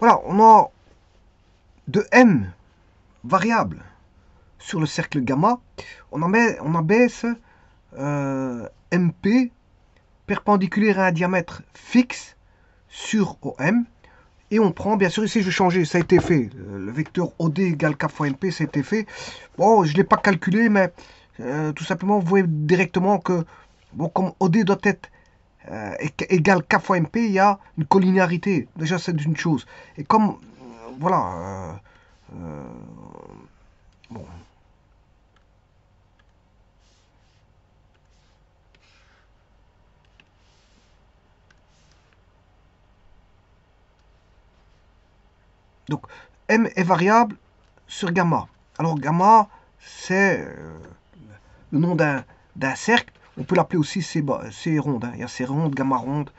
Voilà, on a de M variables sur le cercle gamma. On abaisse MP perpendiculaire à un diamètre fixe sur OM. Et on prend, bien sûr, ici je vais changer, ça a été fait. Le vecteur OD égale K fois MP, ça a été fait. Bon, je ne l'ai pas calculé, mais tout simplement, vous voyez directement que, bon, comme OD doit être égal K fois MP, il y a une collinéarité. Déjà, c'est une chose. Et comme, voilà, bon. Donc, M est variable sur gamma. Alors, gamma, c'est le nom d'un cercle. On peut l'appeler aussi C ronde. Hein. Il y a C ronde, gamma ronde.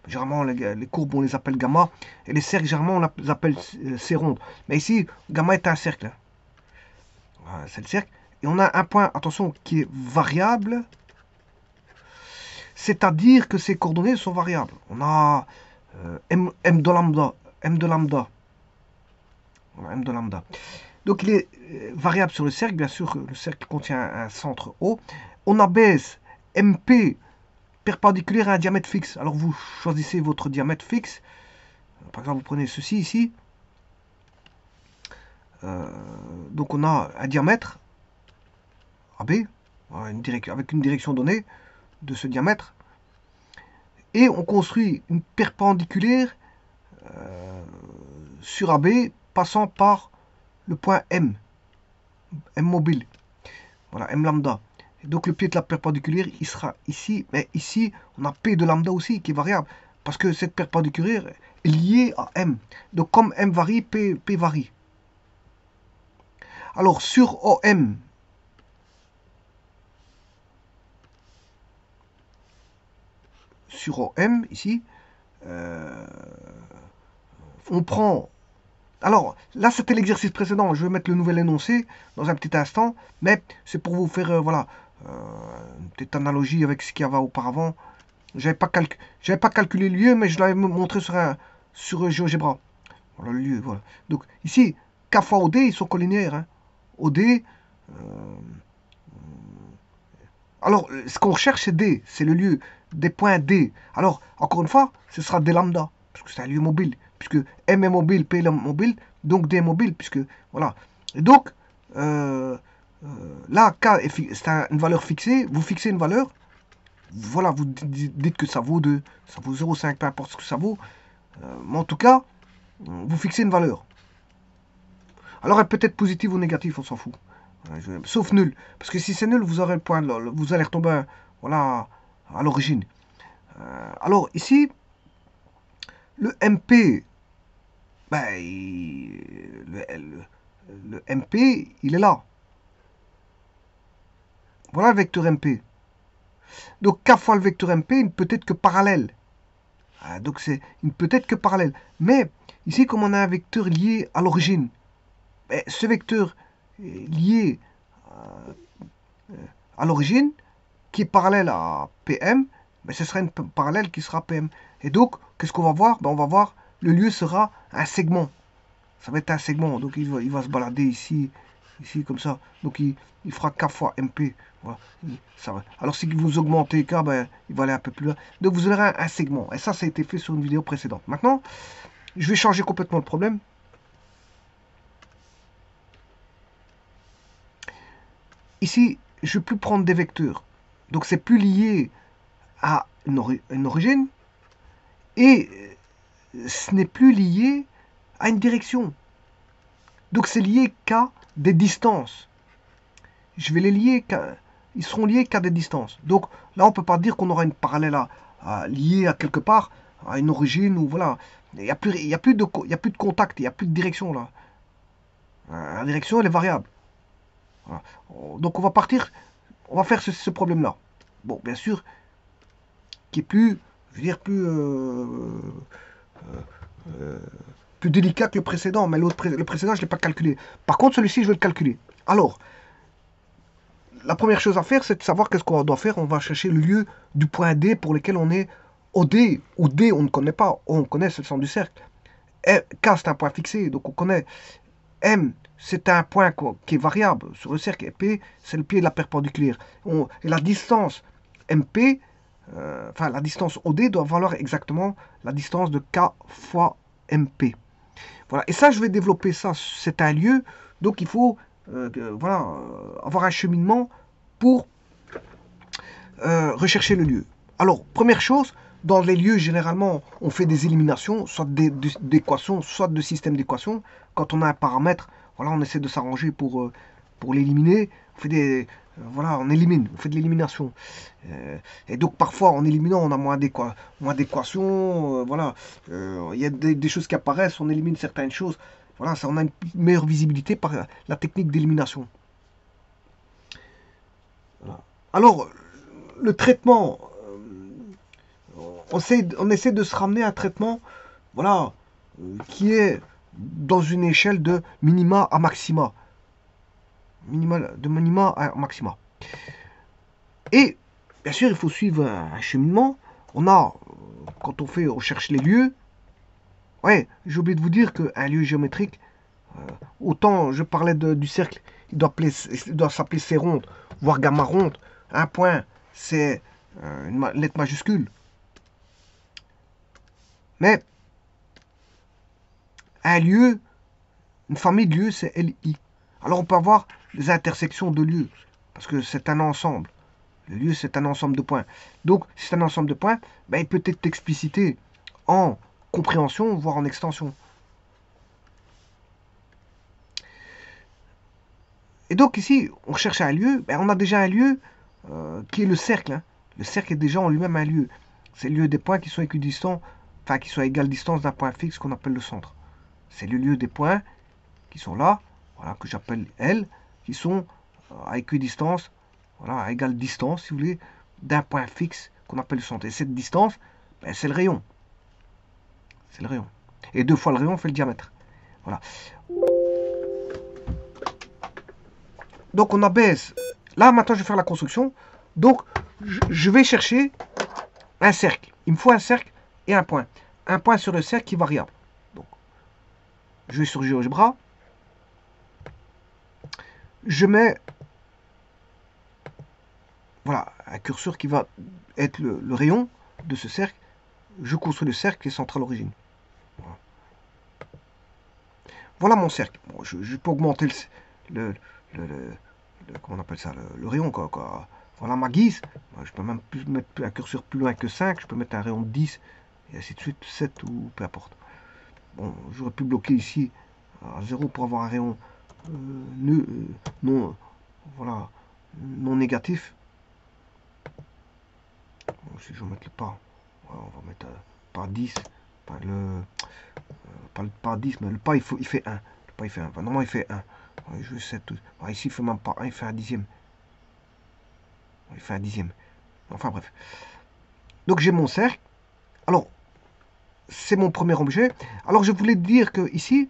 Généralement, les courbes, on les appelle gamma. Et les cercles, généralement, on les appelle C ronde. Mais ici, gamma est un cercle. Hein. Voilà, c'est le cercle. Et on a un point, attention, qui est variable. C'est-à-dire que ces coordonnées sont variables. On a M de lambda. M de lambda. Voilà, M de lambda. Donc il est variable sur le cercle, bien sûr, le cercle contient un centre O. On abaisse MP perpendiculaire à un diamètre fixe. Alors vous choisissez votre diamètre fixe. Par exemple, vous prenez ceci ici. Donc on a un diamètre AB, avec une direction donnée de ce diamètre. Et on construit une perpendiculaire sur AB passant par le point M mobile. Voilà, M lambda. Et donc le pied de la perpendiculaire, il sera ici. Mais ici, on a P de lambda aussi qui est variable. Parce que cette perpendiculaire est liée à M. Donc comme M varie, P varie. Alors sur OM, ici, on prend... Alors, là, c'était l'exercice précédent. Je vais mettre le nouvel énoncé dans un petit instant. Mais c'est pour vous faire, voilà, une petite analogie avec ce qu'il y avait auparavant. J'avais pas calculé le lieu, mais je l'avais montré sur GeoGebra. Voilà le lieu, voilà. Donc, ici, K fois OD, ils sont collinéaires. Hein. OD... alors, ce qu'on recherche, c'est D. C'est le lieu des points D. Alors, encore une fois, ce sera D lambda. Parce que c'est un lieu mobile. Puisque M est mobile, P est mobile. Donc D est mobile. Puisque, voilà. Et donc, là, K, c'est une valeur fixée. Vous fixez une valeur. Voilà, vous dites que ça vaut 2. Ça vaut 0,5, peu importe ce que ça vaut. Mais en tout cas, vous fixez une valeur. Alors, elle peut être positive ou négative, on s'en fout. Sauf nul. Parce que si c'est nul, vous aurez le point, vous allez retomber voilà, à l'origine. Alors ici, le MP, ben, le MP, il est là. Voilà le vecteur MP. Donc K fois le vecteur MP, il ne peut être que parallèle. Donc il ne peut être que parallèle. Mais ici, comme on a un vecteur lié à l'origine, ben, ce vecteur lié à l'origine, qui est parallèle à PM, ben, ce sera une parallèle qui sera PM. Et donc, qu'est-ce qu'on va voir? Ben, on va voir, le lieu sera un segment. Ça va être un segment. Donc, il va se balader ici, comme ça. Donc, il fera K fois MP. Voilà. Ça va. Alors, si vous augmentez K, ben, il va aller un peu plus loin. Donc, vous aurez un segment. Et ça a été fait sur une vidéo précédente. Maintenant, je vais changer complètement le problème. Ici, je ne vais plus prendre des vecteurs. Donc, c'est plus lié à une origine. Et ce n'est plus lié à une direction. Donc c'est lié qu'à des distances. Je vais les lier ils seront liés qu'à des distances. Donc là, on ne peut pas dire qu'on aura une parallèle liée à quelque part, à une origine, ou voilà. Il n'y a, a plus de contact, il n'y a plus de direction là. La direction, elle est variable. Voilà. Donc on va faire ce problème-là. Bon, bien sûr, qui est plus, je veux dire, plus délicat que le précédent, mais le précédent, je ne l'ai pas calculé. Par contre, celui-ci, je vais le calculer. Alors, la première chose à faire, c'est de savoir qu'est-ce qu'on doit faire. On va chercher le lieu du point D pour lequel on est au D. Ou D, on ne connaît pas. On connaît, c'est le centre du cercle. K, c'est un point fixé, donc on connaît. M, c'est un point qui est variable sur le cercle, et P, c'est le pied de la perpendiculaire. Et la distance MP, enfin la distance OD doit valoir exactement la distance de K fois MP. Voilà. Et ça, je vais développer ça. C'est un lieu, donc il faut voilà, avoir un cheminement pour rechercher le lieu. Alors, première chose, dans les lieux, généralement, on fait des éliminations, soit d'équations, soit de systèmes d'équations. Quand on a un paramètre, voilà, on essaie de s'arranger pour l'éliminer. On fait des, voilà, on élimine, on fait de l'élimination. Et donc, parfois, en éliminant, on a moins d'équations. Voilà, il y a des choses qui apparaissent, on élimine certaines choses. Voilà, ça, on a une meilleure visibilité par la technique d'élimination. Voilà. Alors, le traitement, on essaie de se ramener à un traitement, voilà, qui est dans une échelle de minima à maxima. De minima à maxima. Et, bien sûr, il faut suivre un cheminement. On a, quand on cherche les lieux, ouais, j'ai oublié de vous dire qu'un lieu géométrique, autant je parlais du cercle, il doit s'appeler C ronde, voire gamma ronde. Un point, c'est une lettre majuscule. Mais un lieu, une famille de lieux, c'est LI. Alors on peut avoir des intersections de lieux, parce que c'est un ensemble. Le lieu, c'est un ensemble de points. Donc, si c'est un ensemble de points, ben, il peut être explicité en compréhension, voire en extension. Et donc ici, on cherche un lieu, ben, on a déjà un lieu qui est le cercle. Hein. Le cercle est déjà en lui-même un lieu. C'est le lieu des points qui sont équidistants, enfin qui sont à égale distance d'un point fixe qu'on appelle le centre. C'est le lieu des points qui sont là, voilà, que j'appelle L, qui sont à équidistance, voilà, à égale distance, si vous voulez, d'un point fixe qu'on appelle le centre. Et cette distance, ben, c'est le rayon. C'est le rayon. Et 2 fois le rayon fait le diamètre. Voilà. Donc on abaisse. Là, maintenant, je vais faire la construction. Donc, je vais chercher un cercle. Il me faut un cercle et un point. Un point sur le cercle qui est variable. Donc, je vais sur GeoGebra. Je mets voilà, un curseur qui va être le rayon de ce cercle. Je construis le cercle qui est central origine. Voilà, voilà mon cercle. Bon, je peux augmenter le comment on appelle ça, le rayon. Quoi. Voilà ma guise. Je peux même mettre un curseur plus loin que 5. Je peux mettre un rayon de 10 et ainsi de suite, 7 ou peu importe. Bon, j'aurais pu bloquer ici à 0 pour avoir un rayon non, voilà, non négatif. Bon, si je vais mettre le pas, voilà, on va mettre par 10. Pas par 10, mais le pas il fait 1. Le pas il fait 1. Enfin, normalement il fait 1. Ouais, je sais tout. Ouais, ici il fait même pas 1, il fait un dixième. Il fait un dixième. Enfin bref. Donc j'ai mon cercle. Alors, c'est mon premier objet. Alors je voulais dire que ici,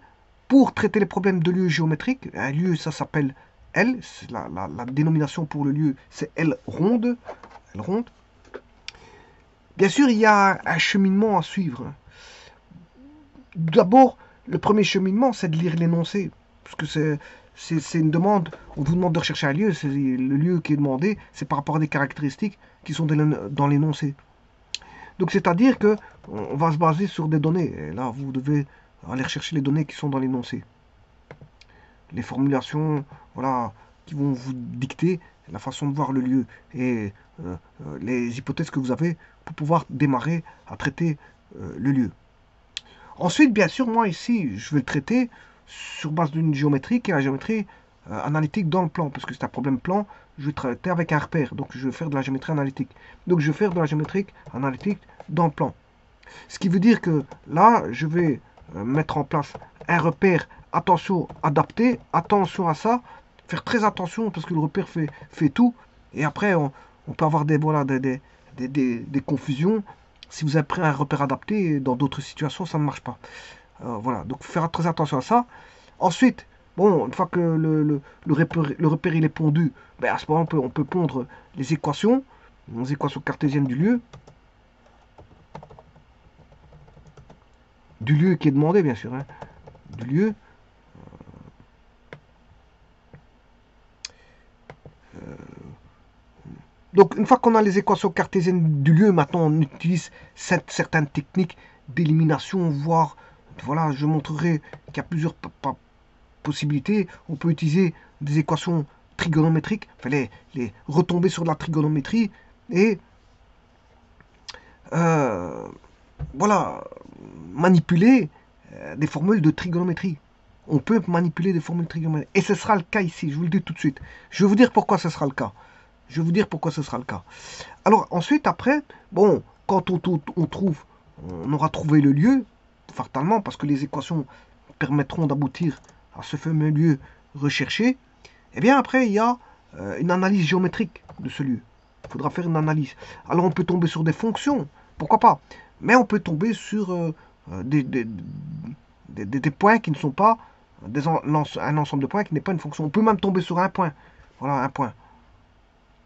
pour traiter les problèmes de lieux géométriques, un lieu ça s'appelle L, la dénomination pour le lieu c'est L ronde. L ronde. Bien sûr, il y a un cheminement à suivre. D'abord, le premier cheminement, c'est de lire l'énoncé. Parce que c'est une demande, on vous demande de rechercher un lieu, c'est le lieu qui est demandé, c'est par rapport à des caractéristiques qui sont dans l'énoncé. Donc c'est-à-dire que on va se baser sur des données. Et là, vous devez aller rechercher les données qui sont dans l'énoncé. Les formulations, voilà, qui vont vous dicter la façon de voir le lieu et les hypothèses que vous avez pour pouvoir démarrer à traiter le lieu. Ensuite, bien sûr, moi ici, je vais le traiter sur base d'une géométrie qui est la géométrie analytique dans le plan, parce que c'est un problème plan, je vais traiter avec un repère, donc je vais faire de la géométrie analytique. Donc je vais faire de la géométrie analytique dans le plan. Ce qui veut dire que là, je vais mettre en place un repère, attention, adapté, attention à ça, faire très attention parce que le repère fait tout, et après on peut avoir voilà, des confusions. Si vous avez pris un repère adapté, dans d'autres situations, ça ne marche pas. Voilà, donc faire très attention à ça. Ensuite, bon, une fois que le repère il est pondu, ben à ce moment on peut pondre les équations cartésiennes du lieu. du lieu qui est demandé, bien sûr, hein, du lieu. Donc, une fois qu'on a les équations cartésiennes du lieu, maintenant on utilise certaines techniques d'élimination, voire, voilà, je montrerai qu'il y a plusieurs possibilités. On peut utiliser des équations trigonométriques, enfin les retomber sur de la trigonométrie, et voilà, manipuler des formules de trigonométrie. On peut manipuler des formules trigonométriques. Et ce sera le cas ici, je vous le dis tout de suite. Je vais vous dire pourquoi ce sera le cas. Je vais vous dire pourquoi ce sera le cas. Alors ensuite, après, bon, quand on trouve, on aura trouvé le lieu, fatalement, parce que les équations permettront d'aboutir à ce fameux lieu recherché, et bien après, il y a une analyse géométrique de ce lieu. Il faudra faire une analyse. Alors on peut tomber sur des fonctions, pourquoi pas, mais on peut tomber sur des points qui ne sont pas un ensemble de points qui n'est pas une fonction. On peut même tomber sur un point. Voilà, un point.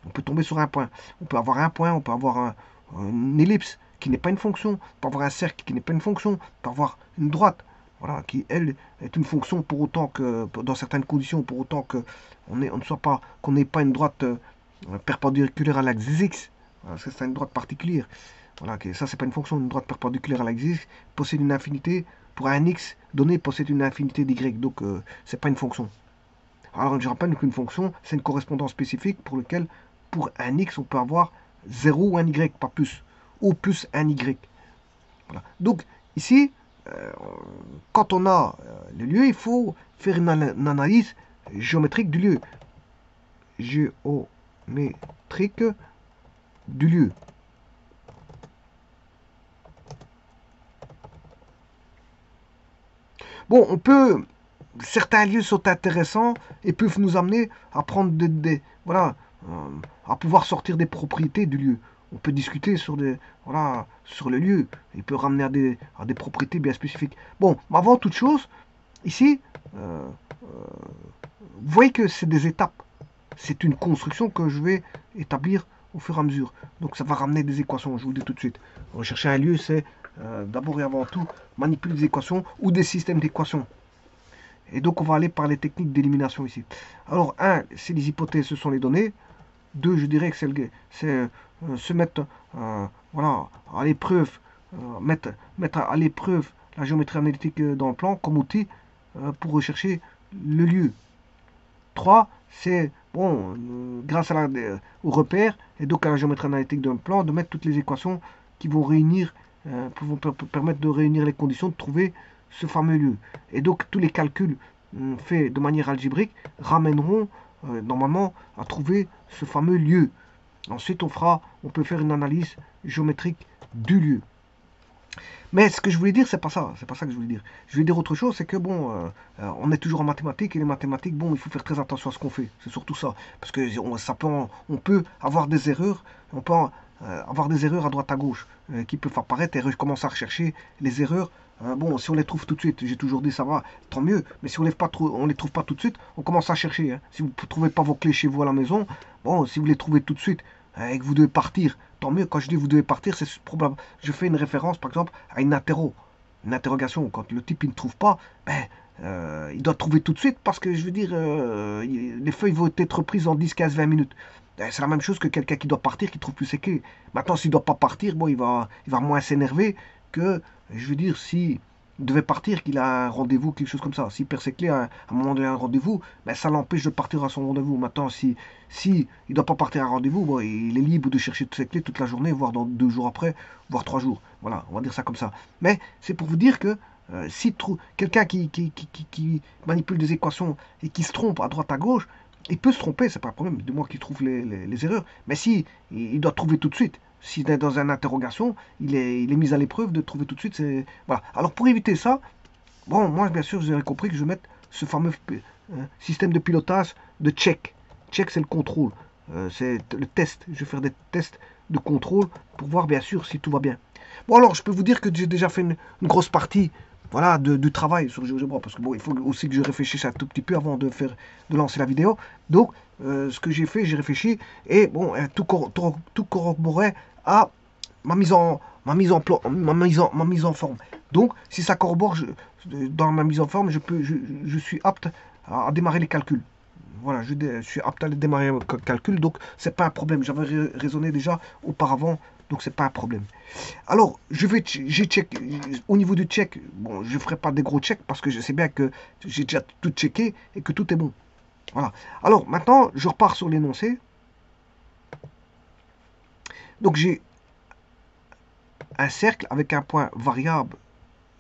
On peut tomber sur un point. On peut avoir un point, on peut avoir une ellipse qui n'est pas une fonction, on peut avoir un cercle qui n'est pas une fonction, on peut avoir une droite, voilà, qui elle est une fonction pour autant que, dans certaines conditions, pour autant que on ne soit pas, qu'on n'ait pas une droite perpendiculaire à l'axe x, voilà, c'est une droite particulière. Voilà, ça c'est pas une fonction, une droite perpendiculaire à l'axe x possède une infinité, pour un x donné possède une infinité d'y, donc c'est pas une fonction. Alors je rappelle qu'une fonction, c'est une correspondance spécifique pour laquelle, pour un x, on peut avoir 0 ou un y, pas plus, ou plus un y. Voilà. Donc ici, quand on a le lieu, il faut faire une analyse géométrique du lieu. Géométrique du lieu. Bon, on peut... Certains lieux sont intéressants et peuvent nous amener à prendre voilà, à pouvoir sortir des propriétés du lieu. On peut discuter sur voilà, sur le lieu. Il peut ramener à des propriétés bien spécifiques. Bon, avant toute chose, ici, vous voyez que c'est des étapes. C'est une construction que je vais établir au fur et à mesure. Donc ça va ramener des équations, je vous le dis tout de suite. Rechercher un lieu, c'est d'abord et avant tout manipuler des équations ou des systèmes d'équations. Et donc on va aller par les techniques d'élimination ici. Alors 1, c'est les hypothèses, ce sont les données. 2, je dirais que c'est se mettre voilà, à l'épreuve, mettre à l'épreuve la géométrie analytique dans le plan comme outil pour rechercher le lieu. 3, c'est bon, grâce au repère et donc à la géométrie analytique d'un plan, de mettre toutes les équations qui vont réunir, vont permettre de réunir les conditions de trouver ce fameux lieu. Et donc tous les calculs faits de manière algébrique ramèneront normalement à trouver ce fameux lieu. Ensuite on peut faire une analyse géométrique du lieu. Mais ce que je voulais dire, c'est pas ça. C'est pas ça que je voulais dire. Je voulais dire autre chose, c'est que bon, on est toujours en mathématiques et les mathématiques, bon, il faut faire très attention à ce qu'on fait. C'est surtout ça, parce que on peut avoir des erreurs, on peut avoir des erreurs à droite à gauche qui peuvent apparaître et je commence à rechercher les erreurs. Bon, si on les trouve tout de suite, j'ai toujours dit ça va, tant mieux. Mais si on les trouve pas tout de suite, on commence à chercher. Hein. Si vous ne trouvez pas vos clés chez vous à la maison, bon, si vous les trouvez tout de suite et que vous devez partir, tant mieux. Quand je dis vous devez partir, c'est probable. Je fais une référence, par exemple, à une interrogation. Quand le type il ne trouve pas, ben, il doit trouver tout de suite parce que je veux dire, les feuilles vont être prises en 10, 15, 20 minutes. C'est la même chose que quelqu'un qui doit partir, qui trouve plus ses clés. Maintenant, s'il ne doit pas partir, bon, il va moins s'énerver que, je veux dire, si devait partir, qu'il a un rendez-vous, quelque chose comme ça. S'il perd ses clés à un moment donné, un rendez-vous, ben, ça l'empêche de partir à son rendez-vous. Maintenant, si il ne doit pas partir à un rendez-vous, bon, il est libre de chercher ses clés toute la journée, voire dans 2 jours après, voire 3 jours. Voilà, on va dire ça comme ça. Mais c'est pour vous dire que si quelqu'un qui manipule des équations et qui se trompe à droite à gauche, il peut se tromper, c'est pas un problème, du moins qu'il trouve les erreurs. Mais si il doit trouver tout de suite, s'il est dans une interrogation, il est mis à l'épreuve de trouver tout de suite. Voilà. Alors pour éviter ça, bon, moi bien sûr, vous avez compris que je vais mettre ce fameux système de pilotage de check. Check, c'est le contrôle, c'est le test. Je vais faire des tests de contrôle pour voir bien sûr si tout va bien. Bon alors, je peux vous dire que j'ai déjà fait une grosse partie. Voilà, du travail sur GeoGebra, parce que bon, il faut aussi que je réfléchisse un tout petit peu avant de lancer la vidéo. Donc, ce que j'ai fait, j'ai réfléchi, et bon, tout corroborait à ma mise en forme. Donc, si ça corrobore, dans ma mise en forme, je suis apte à démarrer les calculs. Voilà, je suis apte à démarrer le calcul, donc c'est pas un problème. J'avais raisonné déjà auparavant, donc c'est pas un problème. Alors, j'ai check, au niveau du check, bon, je ferai pas des gros checks parce que je sais bien que j'ai déjà tout checké et que tout est bon. Voilà. Alors, maintenant, je repars sur l'énoncé. Donc, j'ai un cercle avec un point variable.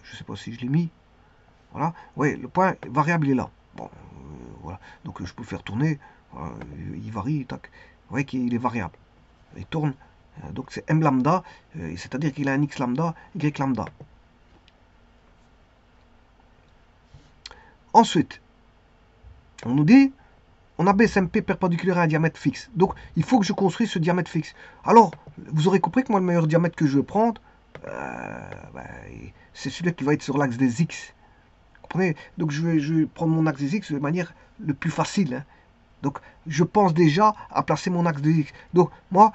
Je sais pas si je l'ai mis. Voilà. Oui, le point variable il est là. Bon, voilà. Donc, je peux le faire tourner. Voilà, il varie. Tac. Vous voyez qu'il est variable. Il tourne. Donc, c'est M lambda. C'est-à-dire qu'il a un X lambda, Y lambda. Ensuite, on nous dit, on a BSMP perpendiculaire à un diamètre fixe. Donc, il faut que je construise ce diamètre fixe. Alors, vous aurez compris que moi, le meilleur diamètre que je vais prendre, ben, c'est celui qui va être sur l'axe des X. Vous comprenez? Donc, je vais prendre mon axe des X de manière le plus facile. Hein. Donc, je pense déjà à placer mon axe des X. Donc, moi,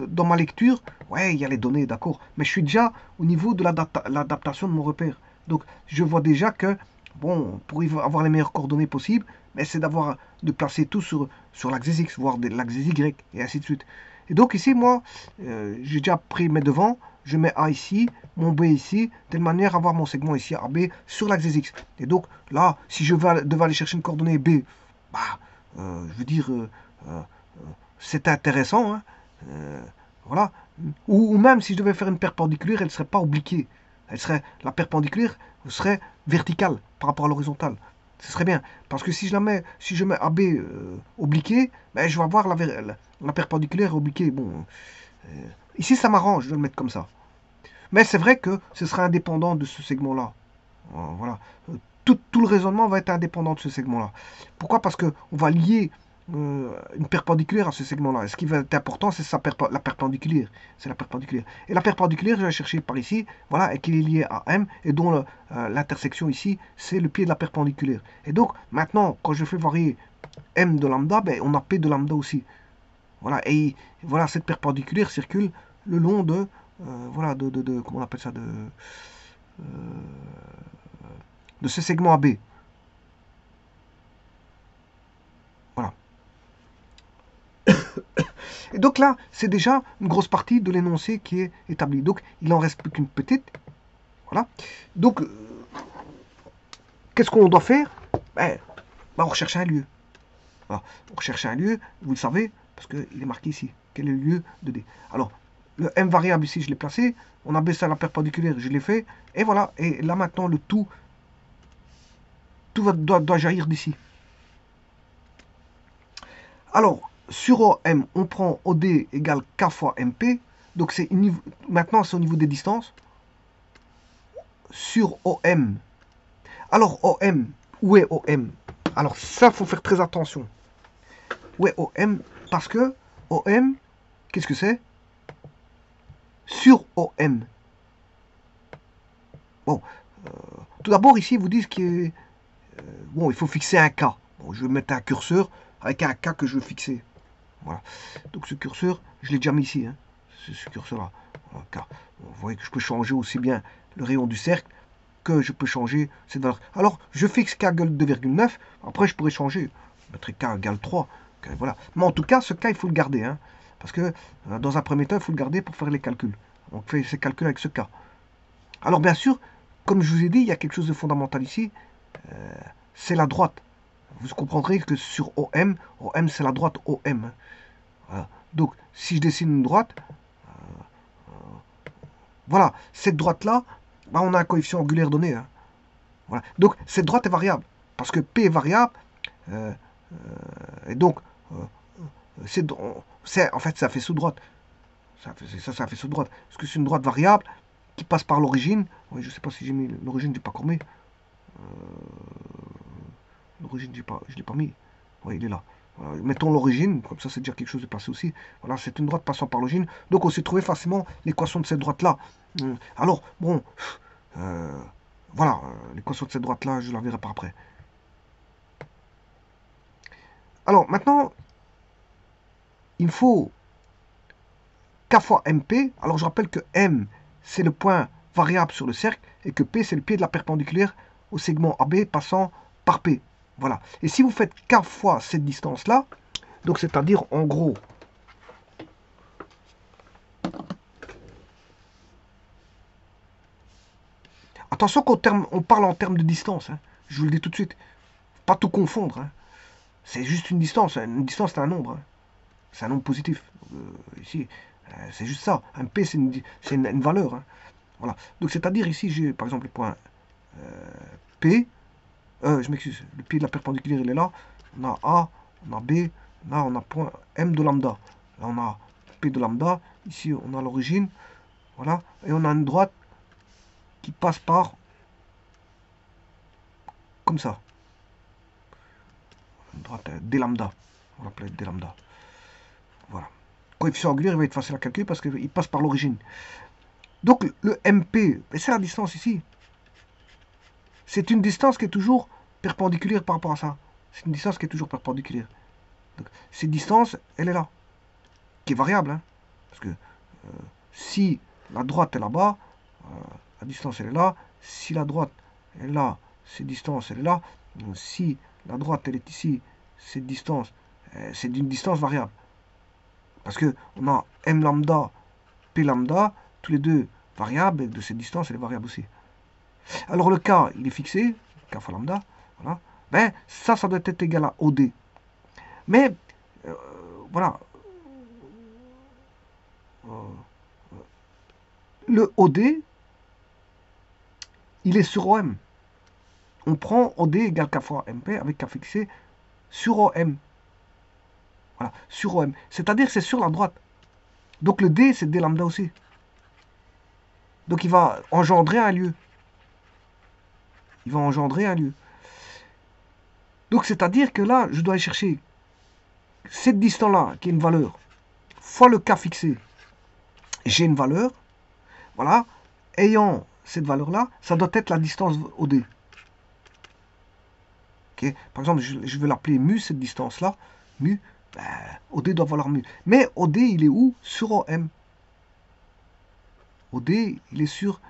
dans ma lecture, ouais, il y a les données, d'accord. Mais je suis déjà au niveau de l'adaptation de mon repère. Donc, je vois déjà que, bon, pour avoir les meilleures coordonnées possibles, mais c'est de placer tout sur l'axe des X, voire l'axe des Y, et ainsi de suite. Et donc, ici, moi, j'ai déjà pris mes devants. Je mets A ici, mon B ici, de telle manière à avoir mon segment ici, AB, sur l'axe des X. Et donc, là, si je devais aller chercher une coordonnée B, bah, je veux dire, c'est intéressant. Hein, voilà. Ou même si je devais faire une perpendiculaire, elle ne serait pas obliquée. La perpendiculaire serait verticale par rapport à l'horizontale. Ce serait bien. Parce que si je mets AB obliqué, ben, je vais avoir la perpendiculaire obliquée. Bon, ici, ça m'arrange de le mettre comme ça. Mais c'est vrai que ce sera indépendant de ce segment-là. Voilà. Tout le raisonnement va être indépendant de ce segment-là. Pourquoi? Parce qu'on va lier une perpendiculaire à ce segment-là. Et ce qui va être important, c'est la perpendiculaire. C'est la perpendiculaire. Et la perpendiculaire, je vais la chercher par ici, voilà, et qui est liée à M, et dont l'intersection ici, c'est le pied de la perpendiculaire. Et donc, maintenant, quand je fais varier M de lambda, ben, on a P de lambda aussi. Voilà, et voilà, cette perpendiculaire circule le long voilà, comment on appelle ça, de ce segment AB. Voilà. Et donc là, c'est déjà une grosse partie de l'énoncé qui est établie. Donc, il en reste plus qu'une petite. Voilà. Donc, qu'est-ce qu'on doit faire? On recherche un lieu. Voilà. On recherche un lieu, vous le savez, parce qu'il est marqué ici. Quel est le lieu de D? Alors, le M variable ici, je l'ai placé. On a baissé à la perpendiculaire, je l'ai fait. Et voilà. Et là, maintenant, le tout doit jaillir d'ici. Alors, sur OM, on prend OD égale K fois MP. Donc, maintenant, c'est au niveau des distances. Sur OM. Alors, OM, où est OM? Alors, ça, il faut faire très attention. Où est OM? Parce que OM, qu'est-ce que c'est? Sur OM. Bon, tout d'abord, ici, ils vous disent qu'il bon, il faut fixer un K. Bon, je vais mettre un curseur avec un K que je veux fixer. Voilà. Donc ce curseur, je l'ai déjà mis ici. Hein. Ce curseur-là. Voilà, vous voyez que je peux changer aussi bien le rayon du cercle que je peux changer cette valeur. Alors, je fixe K égale 2,9. Après, je pourrais changer. Je mettrai K égale 3. Voilà. Mais en tout cas, ce K, il faut le garder. Hein, parce que dans un premier temps, il faut le garder pour faire les calculs. On fait ces calculs avec ce K. Alors, bien sûr, comme je vous ai dit, il y a quelque chose de fondamental ici. C'est la droite. Vous comprendrez que sur OM, c'est la droite OM. Voilà. Donc, si je dessine une droite, voilà, cette droite-là, bah, on a un coefficient angulaire donné. Hein. Voilà. Donc, cette droite est variable. Parce que P est variable. Et donc, en fait, ça fait sous-droite. Ça fait sous-droite. Parce que c'est une droite variable qui passe par l'origine. Oui, je ne sais pas si j'ai mis l'origine, je n'ai pas cormé. L'origine, je ne l'ai pas mis. Oui, il est là. Voilà. Mettons l'origine, comme ça c'est déjà quelque chose de passé aussi. Voilà, c'est une droite passant par l'origine. Donc on s'est trouvé facilement l'équation de cette droite-là. Alors, bon, voilà, l'équation de cette droite-là, je la verrai par après. Alors maintenant, il faut K fois MP. Alors je rappelle que M, c'est le point variable sur le cercle et que P, c'est le pied de la perpendiculaire au segment AB passant par P. Voilà. Et si vous faites K fois cette distance-là, donc c'est-à-dire en gros, attention qu'on parle en termes de distance, hein. Je vous le dis tout de suite. Pas tout confondre, hein. C'est juste une distance. Une distance, c'est un nombre, hein. C'est un nombre positif. Ici, c'est juste ça. Un P, c'est une valeur, hein. Voilà. Donc c'est-à-dire ici, j'ai par exemple le point P. Je m'excuse. Le pied de la perpendiculaire, il est là. On a A, on a B. Là, on a point M de lambda. Là, on a P de lambda. Ici, on a l'origine. Voilà. Et on a une droite qui passe par comme ça. Une droite D lambda. On l'appelle D lambda. Voilà. Coefficient angulaire, il va être facile à calculer parce qu'il passe par l'origine. Donc le MP, c'est la distance ici. C'est une distance qui est toujours perpendiculaire par rapport à ça. C'est une distance qui est toujours perpendiculaire. Donc, cette distance, elle est là. Qui est variable, hein. Parce que si la droite est là-bas, la distance elle est là. Si la droite est là, cette distance elle est là. Si la droite elle est ici, cette distance, c'est d'une distance variable. Parce que on a M lambda, P lambda, tous les deux variables, et de cette distance elle est variable aussi. Alors le K, il est fixé, K fois lambda, voilà. Ben, ça doit être égal à OD. Mais, voilà. Le OD, il est sur OM. On prend OD égale K fois MP avec K fixé sur OM. Voilà, sur OM. C'est-à-dire c'est sur la droite. Donc le D, c'est D lambda aussi. Donc il va engendrer un lieu. Il va engendrer un lieu. Donc c'est-à-dire que là, je dois aller chercher cette distance-là, qui est une valeur, fois le K fixé. J'ai une valeur. Voilà. Ayant cette valeur-là, ça doit être la distance OD. Okay. Par exemple, je vais l'appeler mu, cette distance-là. Mu, ben, OD doit valoir mu. Mais OD, il est où? Sur OM. OD, il est sur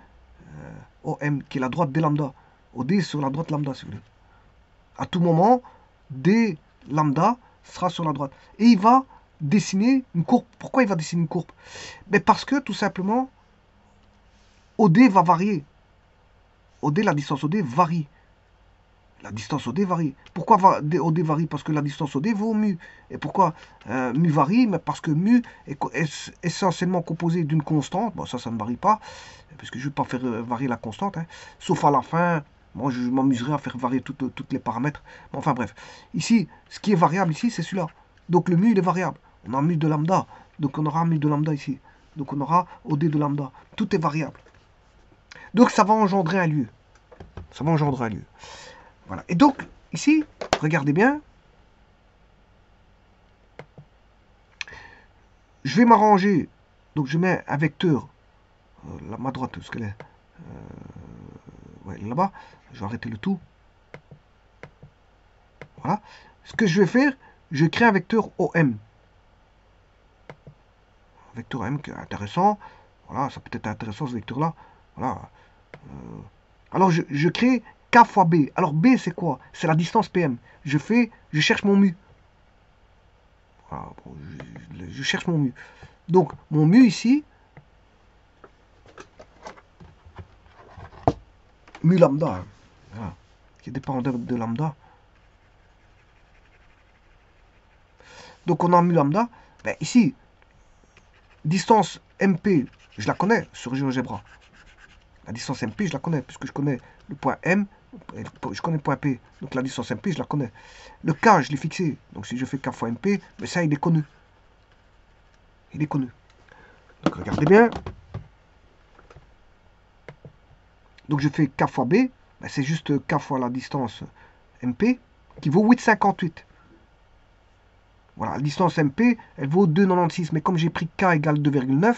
OM, qui est la droite D lambda. OD est sur la droite lambda, si vous voulez. À tout moment, D lambda sera sur la droite. Et il va dessiner une courbe. Pourquoi il va dessiner une courbe? Mais parce que, tout simplement, OD va varier. OD, la distance OD varie. La distance OD varie. Pourquoi OD varie? Parce que la distance OD vaut mu. Et pourquoi mu varie? Mais parce que mu est essentiellement composé d'une constante. Bon, ça ne varie pas, puisque je ne vais pas faire varier la constante. Hein. Sauf à la fin, moi je m'amuserai à faire varier tous les paramètres. Mais enfin bref. Ici, ce qui est variable ici, c'est celui-là. Donc le mu, il est variable. On a mu de lambda. Donc on aura mu de lambda ici. Donc on aura OD de lambda. Tout est variable. Donc ça va engendrer un lieu. Ça va engendrer un lieu. Voilà. Et donc, ici, regardez bien. Je vais m'arranger. Donc, je mets un vecteur. Ma droite, ce qu'elle est. Ouais, là-bas. Je vais arrêter le tout. Voilà. Ce que je vais faire, je crée un vecteur OM. Un vecteur OM qui est intéressant. Voilà, ça peut être intéressant ce vecteur-là. Voilà. Alors, je crée K fois B. Alors B, c'est quoi? C'est la distance PM. Je cherche mon mu. Voilà, bon, je cherche mon mu. Donc, mon mu ici, mu lambda, hein, voilà, qui dépend de lambda. Donc, on a mu lambda. Ben, ici, distance MP, je la connais sur GeoGebra. La distance MP, je la connais, puisque je connais le point M, je connais le point P. Donc la distance MP, je la connais. Le K, je l'ai fixé. Donc si je fais K fois MP, mais ça, il est connu. Il est connu. Donc regardez bien. Donc je fais K fois B, ben, c'est juste K fois la distance MP, qui vaut 8,58. Voilà, la distance MP, elle vaut 2,96. Mais comme j'ai pris K égale 2,9,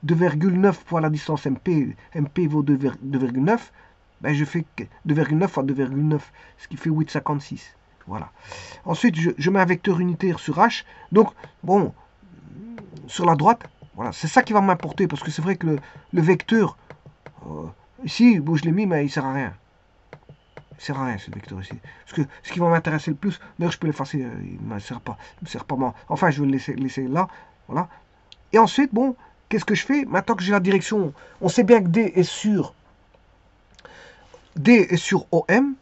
2,9 fois la distance MP, MP vaut 2,9, ben je fais 2,9 fois 2,9, ce qui fait 8,56. Voilà. Ensuite, je mets un vecteur unitaire sur H. Donc, bon, sur la droite, Voilà, c'est ça qui va m'importer, parce que c'est vrai que le vecteur, euh, ici, bon, je l'ai mis, mais il sert à rien. Il sert à rien, ce vecteur ici. Parce que ce qui va m'intéresser le plus, d'ailleurs, je peux l'effacer, il ne me sert pas. Il me sert pas moi. Enfin, je vais le laisser là. Voilà. Et ensuite, bon, qu'est-ce que je fais? Maintenant que j'ai la direction, on sait bien que D est sur OM.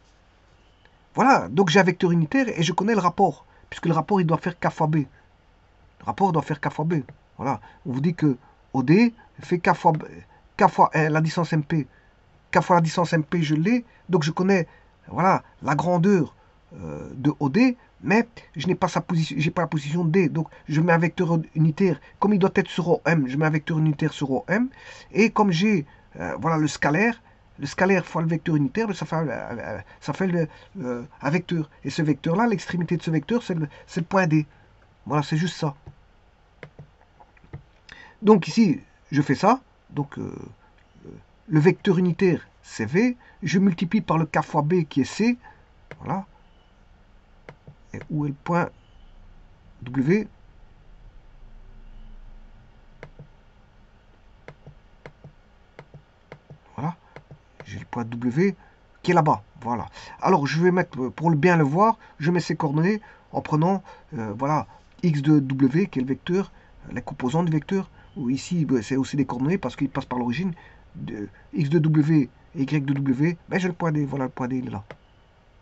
Voilà, donc j'ai un vecteur unitaire et je connais le rapport. Puisque le rapport, il doit faire K fois B. Le rapport doit faire K fois B. Voilà. On vous dit que OD fait K fois, K fois la distance MP. K fois la distance MP, je l'ai. Donc je connais, voilà, la grandeur de OD, mais je n'ai pas sa position, j'ai pas la position D. Donc je mets un vecteur unitaire. Comme il doit être sur OM, je mets un vecteur unitaire sur OM. Et comme j'ai, voilà, le scalaire fois le vecteur unitaire, ça fait un vecteur. Et ce vecteur-là, l'extrémité de ce vecteur, c'est le point D. Voilà, c'est juste ça. Donc ici, je fais ça. Donc le vecteur unitaire, c'est V. Je multiplie par le K fois B qui est C. Voilà. Et où est le point W? Voilà. J'ai le point W qui est là-bas. Voilà. Alors, je vais mettre, pour bien le voir, je mets ces coordonnées en prenant, voilà, X de W qui est le vecteur, les composants du vecteur. Ou ici, c'est aussi des coordonnées parce qu'il passe par l'origine. X de W et Y de W. Ben, j'ai le point D. Voilà, le point D, il est là.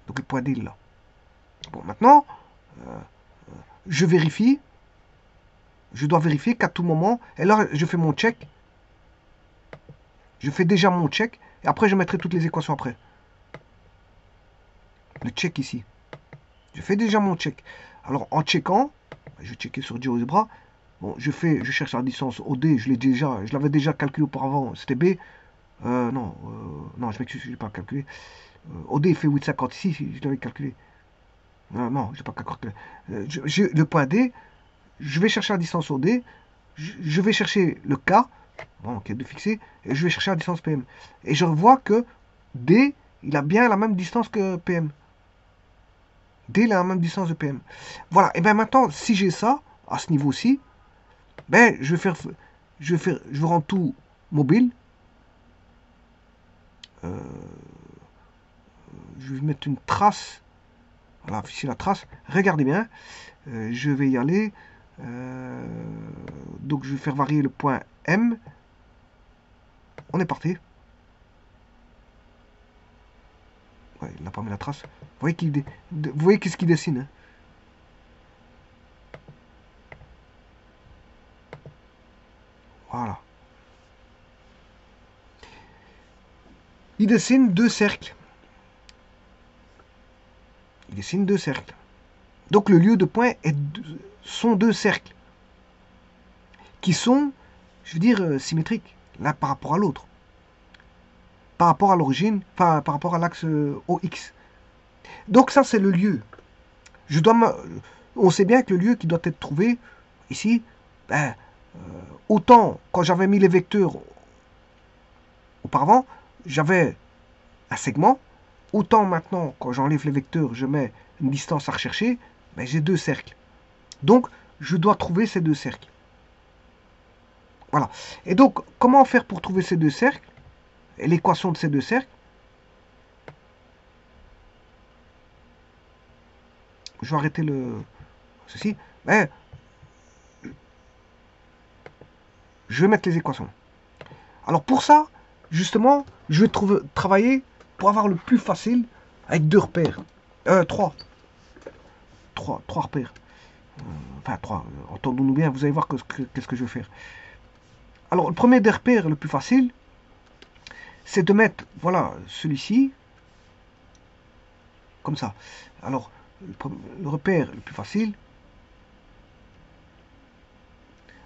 Donc, le point D, il est là. Bon, maintenant, je vérifie. Je dois vérifier qu'à tout moment, et là, je fais mon check. Je fais déjà mon check, et après, je mettrai toutes les équations après. Le check ici. Je fais déjà mon check. Alors, en checkant, je vais checker sur GeoGebra. Bon, je cherche la distance OD, je l'avais déjà calculé auparavant, c'était B. Non, non, je m'excuse, je n'ai pas calculé. OD fait 8,50 ici, je l'avais calculé. Non, je n'ai pas calculé. Le point D, je vais chercher la distance OD, je vais chercher le K, bon, qui est de fixé, et je vais chercher la distance PM. Et je vois que D, il a bien la même distance que PM. D, il a la même distance de PM. Voilà, et bien maintenant, si j'ai ça, à ce niveau-ci, ben, je vais rendre tout mobile. Je vais mettre une trace. Voilà, ici la trace. Regardez bien. Je vais y aller. Donc je vais faire varier le point M. On est parti. Ouais, il n'a pas mis la trace. Vous voyez qu'est-ce qu'il dessine, hein. Voilà. Il dessine deux cercles. Il dessine deux cercles. Donc le lieu de point sont deux cercles qui sont, je veux dire, symétriques l'un par rapport à l'autre. Par rapport à l'origine, enfin par rapport à l'axe OX. Donc ça c'est le lieu. On sait bien que le lieu qui doit être trouvé ici, ben, autant quand j'avais mis les vecteurs auparavant, j'avais un segment. Autant maintenant, quand j'enlève les vecteurs, je mets une distance à rechercher, ben, j'ai deux cercles. Donc, je dois trouver ces deux cercles. Voilà. Et donc, comment faire pour trouver ces deux cercles? Et l'équation de ces deux cercles? Je vais arrêter ceci. Ben, je vais mettre les équations. Alors pour ça, justement, je vais travailler pour avoir le plus facile avec deux repères. Trois. Trois repères. Enfin, trois. Entendons-nous bien, vous allez voir qu'est-ce que je vais faire. Alors, le premier des repères, le plus facile, c'est de mettre, voilà, celui-ci, comme ça. Alors, le repère le plus facile.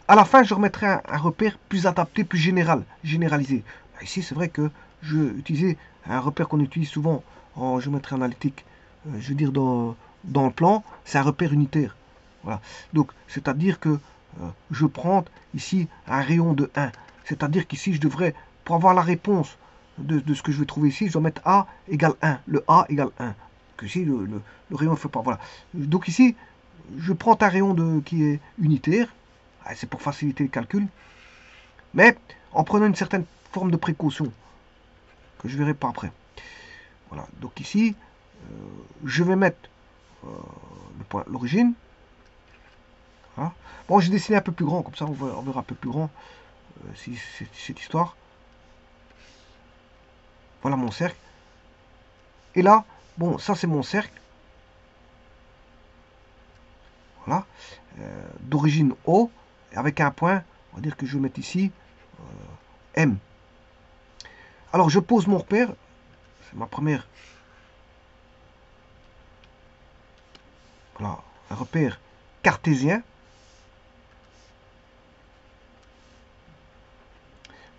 À la fin, je remettrai un repère plus adapté, plus généralisé. Ici, c'est vrai que je vais utiliser un repère qu'on utilise souvent en géométrie analytique, je veux dire dans le plan, c'est un repère unitaire. Voilà. Donc, c'est-à-dire que je prends ici un rayon de 1. C'est-à-dire qu'ici, je devrais, pour avoir la réponse de ce que je vais trouver ici, je dois mettre A égale 1. Le A égale 1. Que ici, le rayon ne fait pas. Voilà. Donc ici, je prends un rayon qui est unitaire. C'est pour faciliter le calcul. mais en prenant une certaine forme de précaution, que je verrai pas après. Voilà, donc ici, je vais mettre le point l'origine. Voilà. Bon, j'ai dessiné un peu plus grand, comme ça on verra un peu plus grand si cette histoire. Voilà mon cercle. Et là, bon, ça c'est mon cercle. Voilà. D'origine O, avec un point, on va dire que je vais mettre ici M. Alors je pose mon repère, c'est ma première. Voilà, un repère cartésien.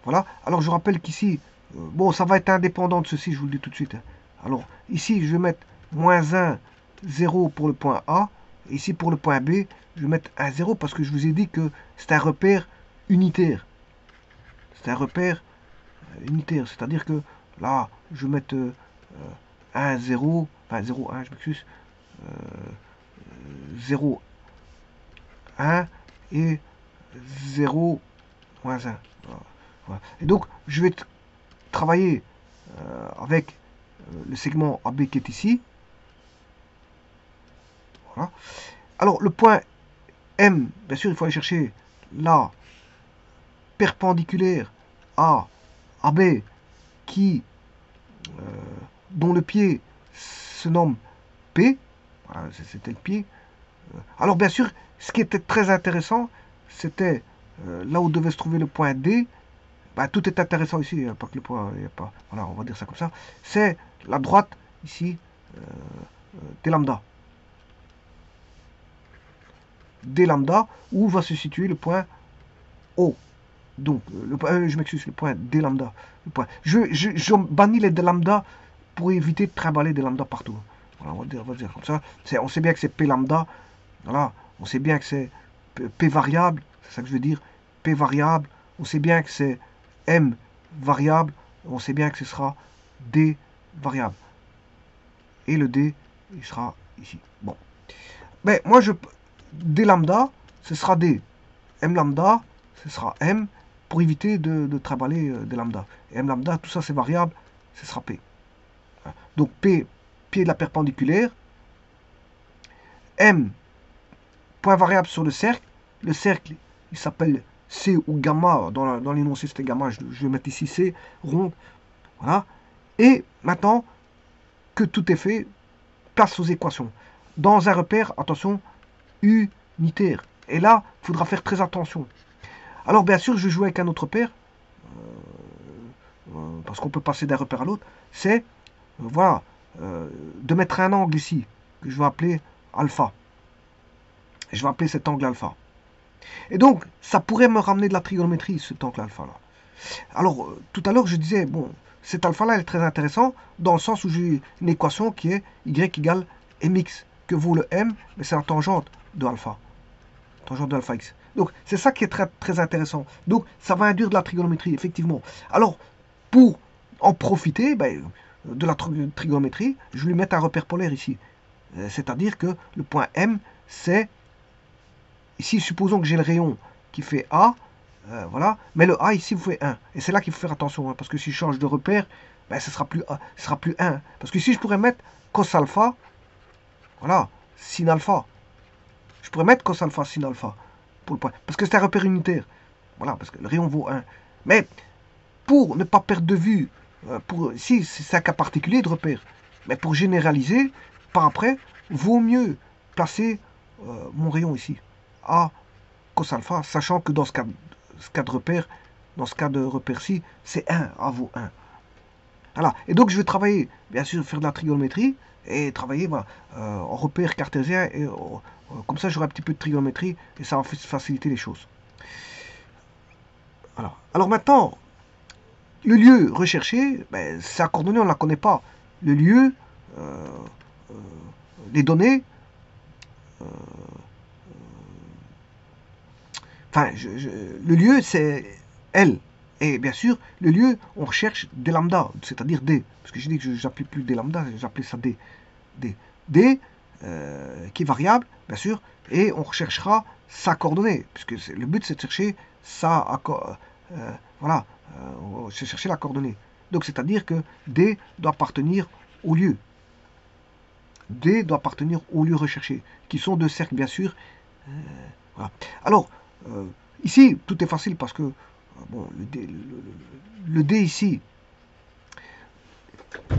Voilà, alors je rappelle qu'ici, bon, ça va être indépendant de ceci, je vous le dis tout de suite. Hein. Alors, ici, je vais mettre moins 1, 0 pour le point A. Et ici, pour le point B, je vais mettre un 0 parce que je vous ai dit que c'est un repère unitaire. C'est un repère unitaire, c'est-à-dire que là, je vais mettre 1, 0, enfin 0, 1, je m'excuse, 0, 1 et 0, moins 1. Voilà. Et donc, je vais travailler avec le segment AB qui est ici. Voilà. Alors, le point M, bien sûr, il faut aller chercher la perpendiculaire à AB qui, dont le pied se nomme P. Voilà, c'était le pied. Alors, bien sûr, ce qui était très intéressant, c'était là où devait se trouver le point D. Bah, tout est intéressant ici, pas que le point, il y a pas, voilà, on va dire ça comme ça. C'est la droite ici des lambda. Des lambda, où va se situer le point O. Donc, je m'excuse, le point D lambda. Le point. Je bannis les D lambda pour éviter de trimballer des lambda partout. Voilà, on va dire comme ça. On sait bien que c'est P lambda. Voilà, on sait bien que c'est P variable, c'est ça que je veux dire. P variable. On sait bien que c'est M variable. On sait bien que ce sera D variable. Et le D, il sera ici. Bon. Mais moi, D lambda, ce sera D. M lambda, ce sera M, pour éviter de trimballer des lambda. Et M lambda, tout ça c'est variable, ce sera P. Donc P, pied de la perpendiculaire. M, point variable sur le cercle. Le cercle, il s'appelle C ou gamma. Dans l'énoncé, c'était gamma. Je vais mettre ici C, ronde. Voilà. Et maintenant que tout est fait, place aux équations. Dans un repère, attention, unitaire. Et là, il faudra faire très attention. Alors, bien sûr, je joue avec un autre repère, parce qu'on peut passer d'un repère à l'autre. C'est, voilà, de mettre un angle ici, que je vais appeler alpha. Et je vais appeler cet angle alpha. Et donc, ça pourrait me ramener de la trigonométrie, cet angle alpha là. Alors, tout à l'heure, je disais, bon, cet alpha là est très intéressant, dans le sens où j'ai une équation qui est y égale mx, que vaut le m, mais c'est la tangente de alpha. Tangente de alpha x. Donc, c'est ça qui est très, très intéressant. Donc, ça va induire de la trigonométrie, effectivement. Alors, pour en profiter de la trigonométrie, je vais lui mettre un repère polaire ici. C'est-à-dire que le point M, c'est... Ici, supposons que j'ai le rayon qui fait A, voilà, mais le A ici vous fait 1. Et c'est là qu'il faut faire attention, hein, parce que si je change de repère, ce sera plus A, ce sera plus 1. Parce que ici, je pourrais mettre cos alpha, voilà, sin alpha. Je pourrais mettre cos alpha, sin alpha, pour le point. Parce que c'est un repère unitaire. Voilà, parce que le rayon vaut 1. Mais pour ne pas perdre de vue, si c'est un cas particulier de repère, mais pour généraliser, par après, vaut mieux placer mon rayon ici, à cos alpha, sachant que dans ce cas de repère, dans ce cas de repère-ci, c'est 1, A vaut 1. Voilà. Et donc je vais travailler, bien sûr, faire de la trigonométrie, et travailler en repère cartésien, et comme ça j'aurai un petit peu de trigonométrie, et ça va faciliter les choses. Voilà. Alors maintenant, le lieu recherché, c'est un coordonnée, on ne la connaît pas. Le lieu, les données, le lieu c'est L. Et bien sûr, le lieu, on recherche des lambda, c'est-à-dire D. Parce que j'ai dit que j'appelais plus des lambda, j'appelais ça D. D, qui est variable, bien sûr, et on recherchera sa coordonnée. Puisque le but c'est de chercher voilà, on va chercher la coordonnée. Donc c'est-à-dire que D doit appartenir au lieu. D doit appartenir au lieu recherché, qui sont deux cercles bien sûr. Voilà. Alors, ici, tout est facile parce que bon, le D ici,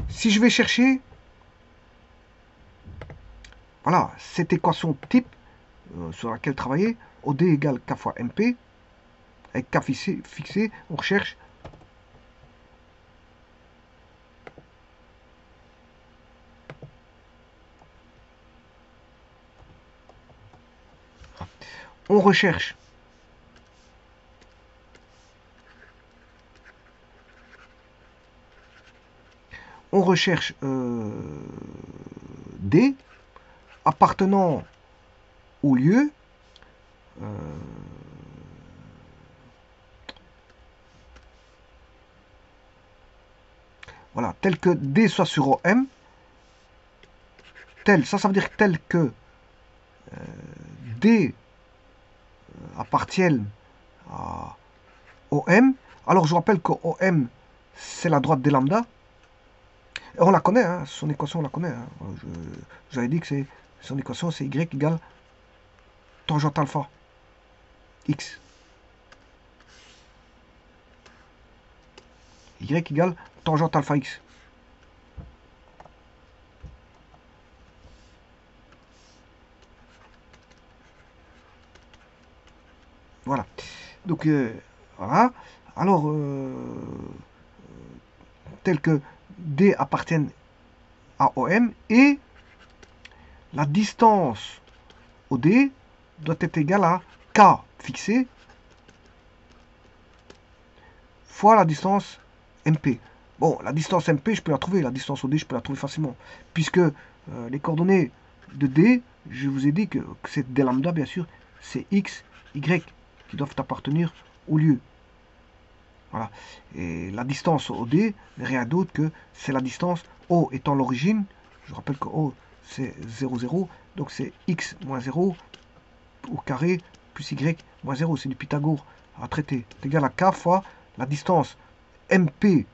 si je vais chercher, voilà, cette équation type sur laquelle travailler, OD égale K fois MP, avec K fixé, on recherche on recherche D appartenant au lieu voilà, tel que D soit sur OM, tel, ça veut dire tel que D appartienne à OM. Alors je rappelle que OM c'est la droite des lambda. Et on la connaît, hein, son équation on la connaît. Hein. J'avais dit que son équation c'est Y égale tangente alpha X. Y égale tangente alpha X. Voilà. Donc, voilà. Alors, tel que D appartienne à OM et la distance OD doit être égale à K fixé fois la distance MP. Bon, la distance MP, je peux la trouver. La distance OD, je peux la trouver facilement. Puisque les coordonnées de D, je vous ai dit que c'est D lambda, bien sûr, c'est X, Y qui doivent appartenir au lieu. Voilà. Et la distance OD n'est rien d'autre que c'est la distance O étant l'origine. Je rappelle que O c'est 0, 0. Donc c'est X moins 0 au carré plus Y moins 0. C'est du Pythagore à traiter. C'est égal à K fois la distance MP.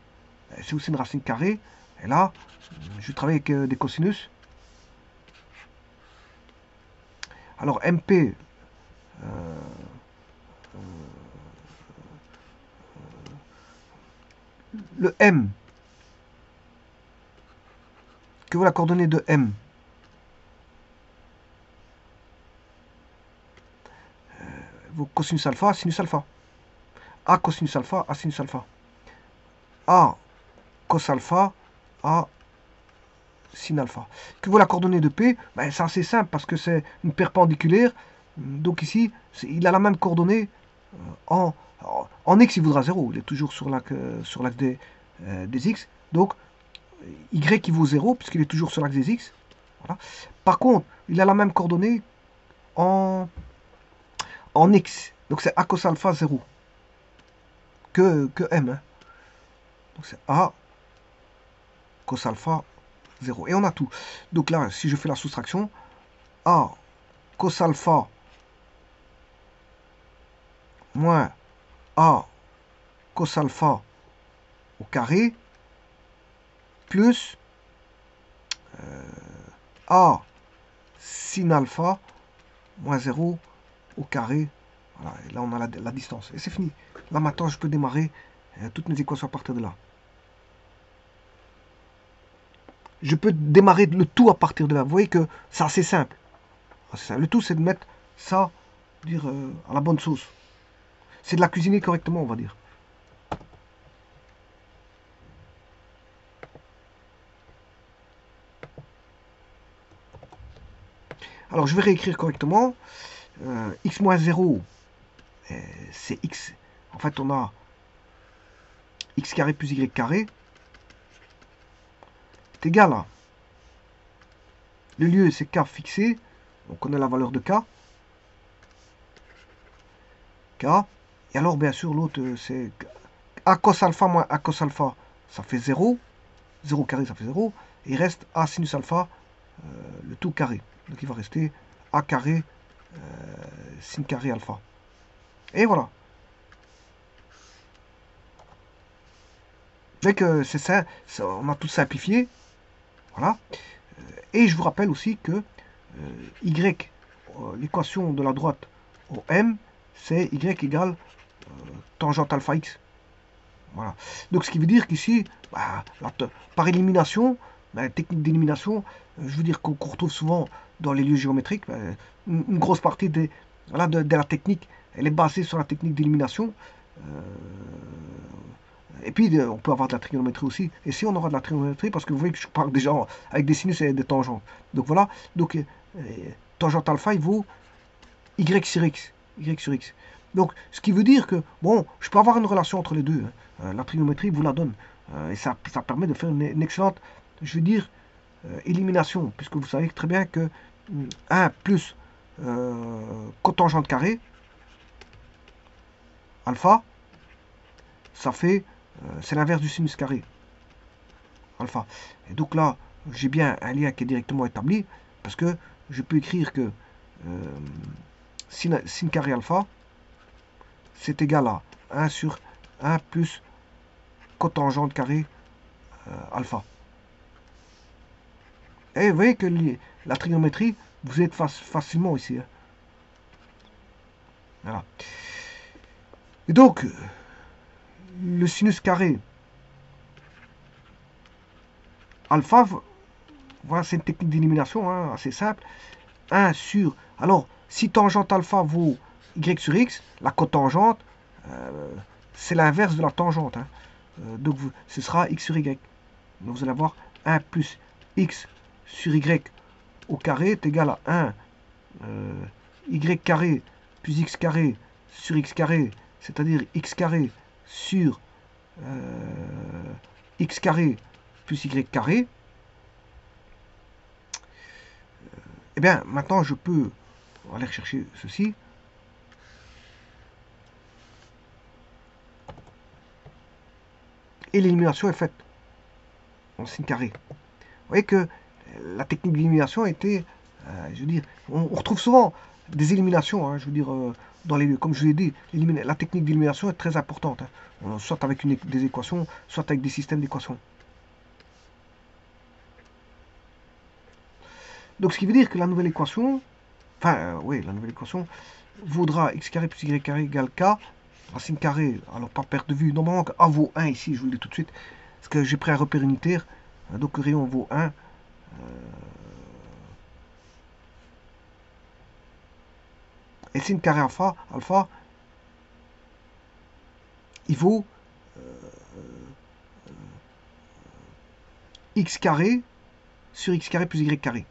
C'est aussi une racine carrée. Et là, je vais travailler avec des cosinus. Alors MP, le M, que vaut la coordonnée de M? Vos cosinus alpha, sinus alpha. A cosinus alpha, A sinus alpha. A cos alpha, A sin alpha. Que vaut la coordonnée de P? Ben, c'est assez simple parce que c'est une perpendiculaire. Donc ici, il a la même coordonnée en X, il vaudra 0. Il est toujours sur l'axe des X. Donc, Y qui vaut 0 puisqu'il est toujours sur l'axe des X. Voilà. Par contre, il a la même coordonnée en X. Donc c'est A cos alpha 0. Que M. Hein. Donc c'est A cos alpha 0. Et on a tout. Donc là, si je fais la soustraction, A cos alpha moins A cos alpha au carré plus A sin alpha moins 0 au carré. Voilà, et là on a la distance. Et c'est fini. Là maintenant je peux démarrer toutes mes équations à partir de là. Je peux démarrer le tout à partir de là. Vous voyez que c'est assez simple. Le tout c'est de mettre ça dire, à la bonne sauce. C'est de la cuisiner correctement on va dire. Alors je vais réécrire correctement. X moins 0, c'est X. En fait, on a X carré plus Y carré. C'est égal à. Le lieu, c'est K fixé. On connaît la valeur de K. K. Et alors, bien sûr, l'autre, c'est A cos alpha moins A cos alpha. Ça fait 0. 0 carré, ça fait 0. Et il reste A sinus alpha, le tout carré. Donc il va rester A carré sin carré alpha. Et voilà. Donc c'est ça, on a tout simplifié. Voilà. Et je vous rappelle aussi que y, l'équation de la droite au m, c'est y égale tangente alpha x. Voilà. Donc ce qui veut dire qu'ici, bah, par élimination, bah, technique d'élimination, je veux dire qu'on retrouve souvent dans les lieux géométriques, bah, une grosse partie voilà, de la technique, elle est basée sur la technique d'élimination. Et puis on peut avoir de la trigonométrie aussi. Et si on aura de la trigonométrie, parce que vous voyez que je parle déjà avec des sinus et des tangentes. Donc voilà, donc tangente alpha, il vaut y sur x. Y sur x. Donc, ce qui veut dire que, bon, je peux avoir une relation entre les deux. Hein. La trigonométrie vous la donne. Et ça permet de faire une excellente, je veux dire, élimination. Puisque vous savez très bien que 1 plus cotangente carré, alpha, ça fait, c'est l'inverse du sinus carré, alpha. Et donc là, j'ai bien un lien qui est directement établi. Parce que je peux écrire que sin carré alpha, c'est égal à 1 sur 1 plus cotangente carré alpha. Et vous voyez que la trigonométrie, vous êtes facilement ici. Hein. Voilà. Et donc, le sinus carré alpha, voilà, c'est une technique d'élimination hein, assez simple. 1 sur... Alors, si tangente alpha vaut y sur x, la cotangente, c'est l'inverse de la tangente. Hein. Donc, ce sera x sur y. Donc, vous allez avoir 1 plus x sur y au carré est égal à 1 y carré plus x carré sur x carré, c'est-à-dire x carré sur x carré plus y carré. Et bien, maintenant, je peux aller rechercher ceci. Et l'élimination est faite en signe carré. Vous voyez que la technique d'élimination était, je veux dire, on retrouve souvent des éliminations, hein, je veux dire, dans les lieux. Comme je l'ai dit, la technique d'élimination est très importante, hein, soit avec des équations, soit avec des systèmes d'équations. Donc ce qui veut dire que la nouvelle équation, enfin, oui, la nouvelle équation vaudra x carré plus y carré égale k, racine carrée, alors pas perte de vue, normalement a vaut 1 ici, je vous le dis tout de suite, parce que j'ai pris un repère unitaire, donc le rayon vaut 1. Et sin carré alpha, il vaut x carré sur x carré plus y carré.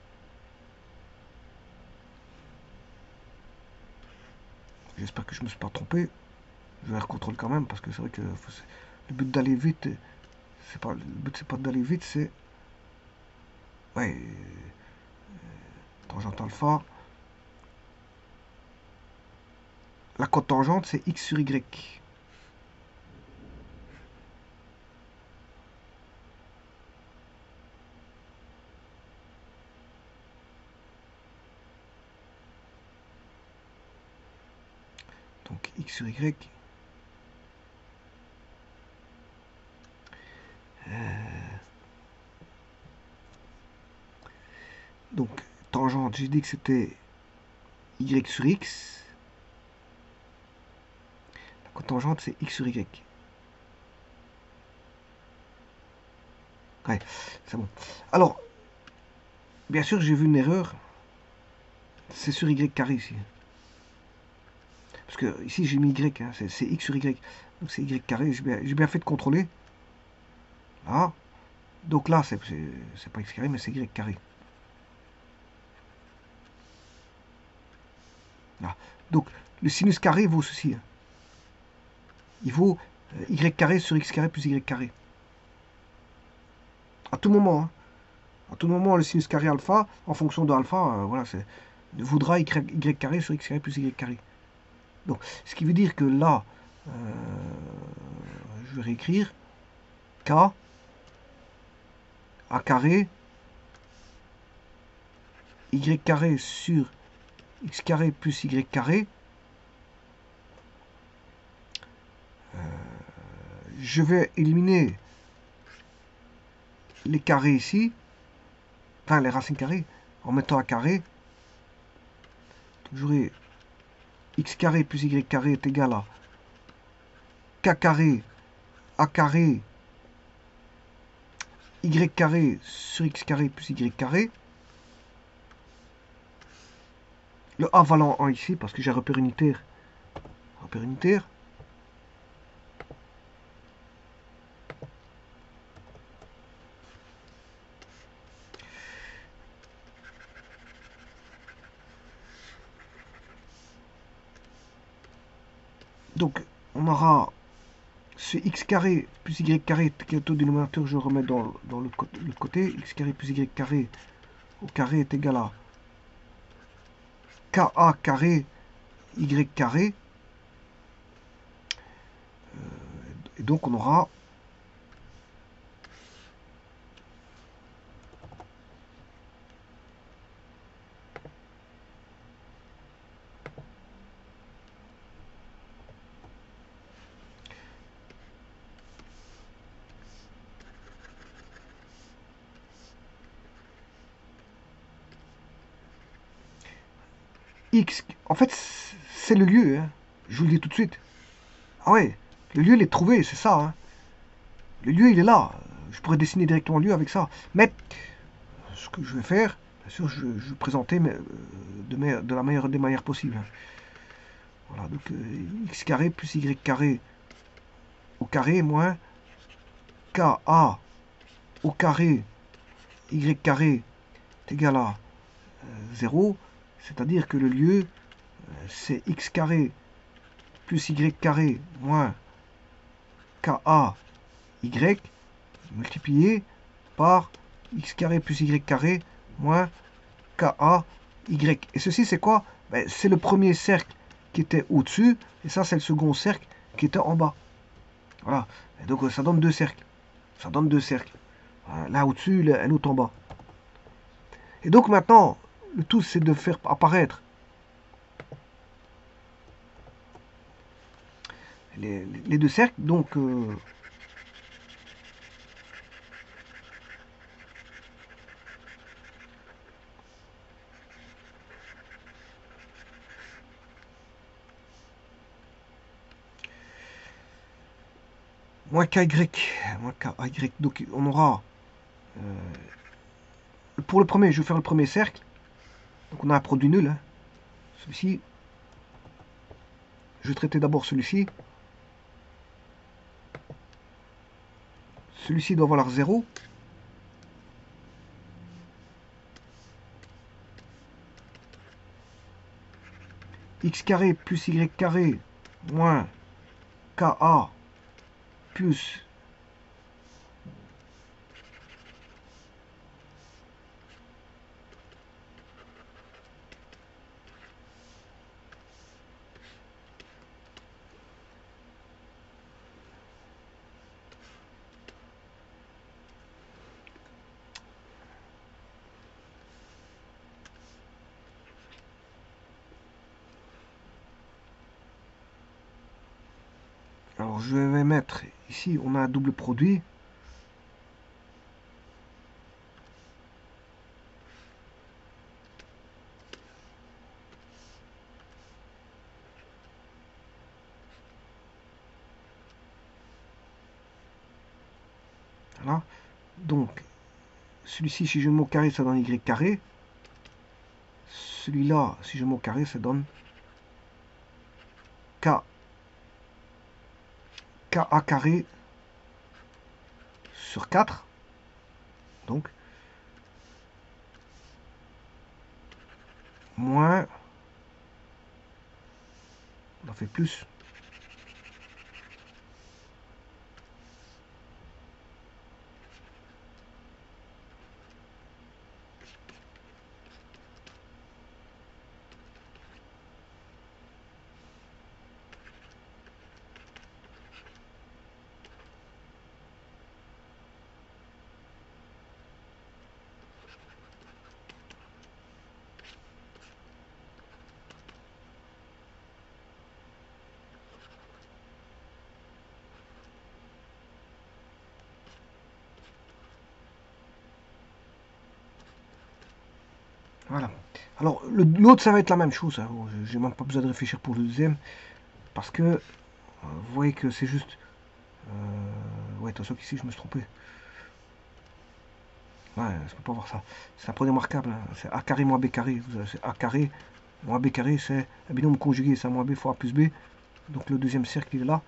J'espère que je ne me suis pas trompé. Je vais recontrôler quand même parce que c'est vrai que le but d'aller vite, le but c'est pas d'aller vite, c'est ouais, tangente alpha. La cotangente c'est x sur y. Donc x sur y. Donc tangente, j'ai dit que c'était y sur x. La cotangente c'est x sur y. Ouais, c'est bon. Alors, bien sûr, j'ai vu une erreur. C'est sur y carré ici. Parce que ici j'ai mis y, hein, c'est x sur y. Donc c'est y carré. J'ai bien fait de contrôler. Là. Donc là, c'est pas x carré, mais c'est y carré. Là. Donc le sinus carré vaut ceci. Hein. Il vaut y carré sur x carré plus y carré. À tout moment. Hein. À tout moment, le sinus carré alpha, en fonction de alpha, voilà, vaudra y carré sur x carré plus y carré. Donc, ce qui veut dire que là, je vais réécrire k a carré y carré sur x carré plus y carré. Je vais éliminer les carrés ici, enfin les racines carrées, en mettant un carré. Donc j'aurai x carré plus y carré est égal à k carré, a carré, y carré sur x carré plus y carré. Le a valant 1 ici, parce que j'ai repère unitaire. Repère unitaire. Donc, on aura ce x carré plus y carré qui est au dénominateur, je remets dans le côté. X carré plus y carré au carré est égal à ka carré y carré. Et donc, on aura x. En fait, c'est le lieu, hein. Je vous le dis tout de suite. Ah ouais, le lieu, il est trouvé, c'est ça, hein. Le lieu, il est là. Je pourrais dessiner directement le lieu avec ça. Mais ce que je vais faire, bien sûr, je vais présenter de la meilleure des manières possibles. Voilà, donc x carré plus y carré au carré moins ka au carré y carré est égal à 0. C'est-à-dire que le lieu, c'est x carré plus y carré moins ka y multiplié par x carré plus y carré moins ka y. Et ceci, c'est quoi? Ben, c'est le premier cercle qui était au-dessus, et ça, c'est le second cercle qui était en bas. Voilà. Et donc, ça donne deux cercles. Ça donne deux cercles. Voilà. L'un au-dessus, l'autre en bas. Et donc, maintenant, le tout, c'est de faire apparaître les deux cercles. Donc, moins ky, moins ky. Donc, on aura... pour le premier, je vais faire le premier cercle. Donc, on a un produit nul. Hein. Celui-ci, je vais traiter d'abord celui-ci. Celui-ci doit valoir 0. X carré plus y carré moins ka plus alors je vais mettre ici, on a un double produit. Voilà. Donc, celui-ci, si je mets au carré, ça donne y carré. Celui-là, si je mets au carré, ça donne k, ka carré sur 4. Donc, moins, on en fait plus. Voilà. Alors, l'autre, ça va être la même chose. Hein. Bon, j'ai même pas besoin de réfléchir pour le deuxième. Parce que, vous voyez que c'est juste... ouais, attention qu'ici, je me suis trompé. Ouais, je peux pas voir ça. C'est un produit remarquable. Hein. C'est A carré moins B carré. C'est A carré moins B carré, c'est un binôme conjugué. C'est A moins B fois A plus B. Donc, le deuxième cercle, il est là.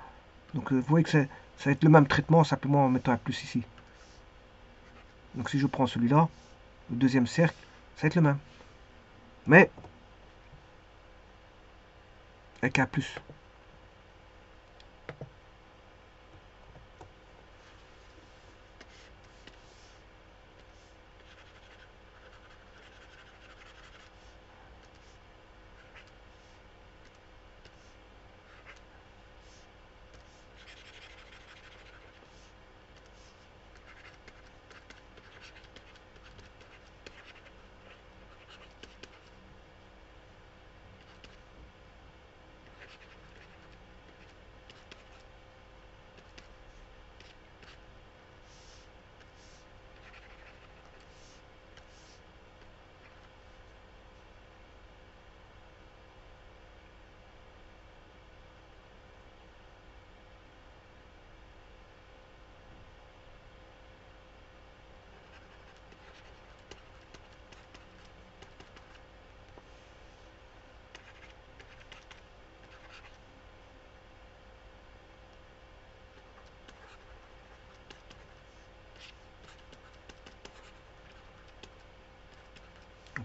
Donc, vous voyez que ça va être le même traitement, simplement en mettant un plus ici. Donc, si je prends celui-là, le deuxième cercle, ça va être le même. Mais, avec un plus.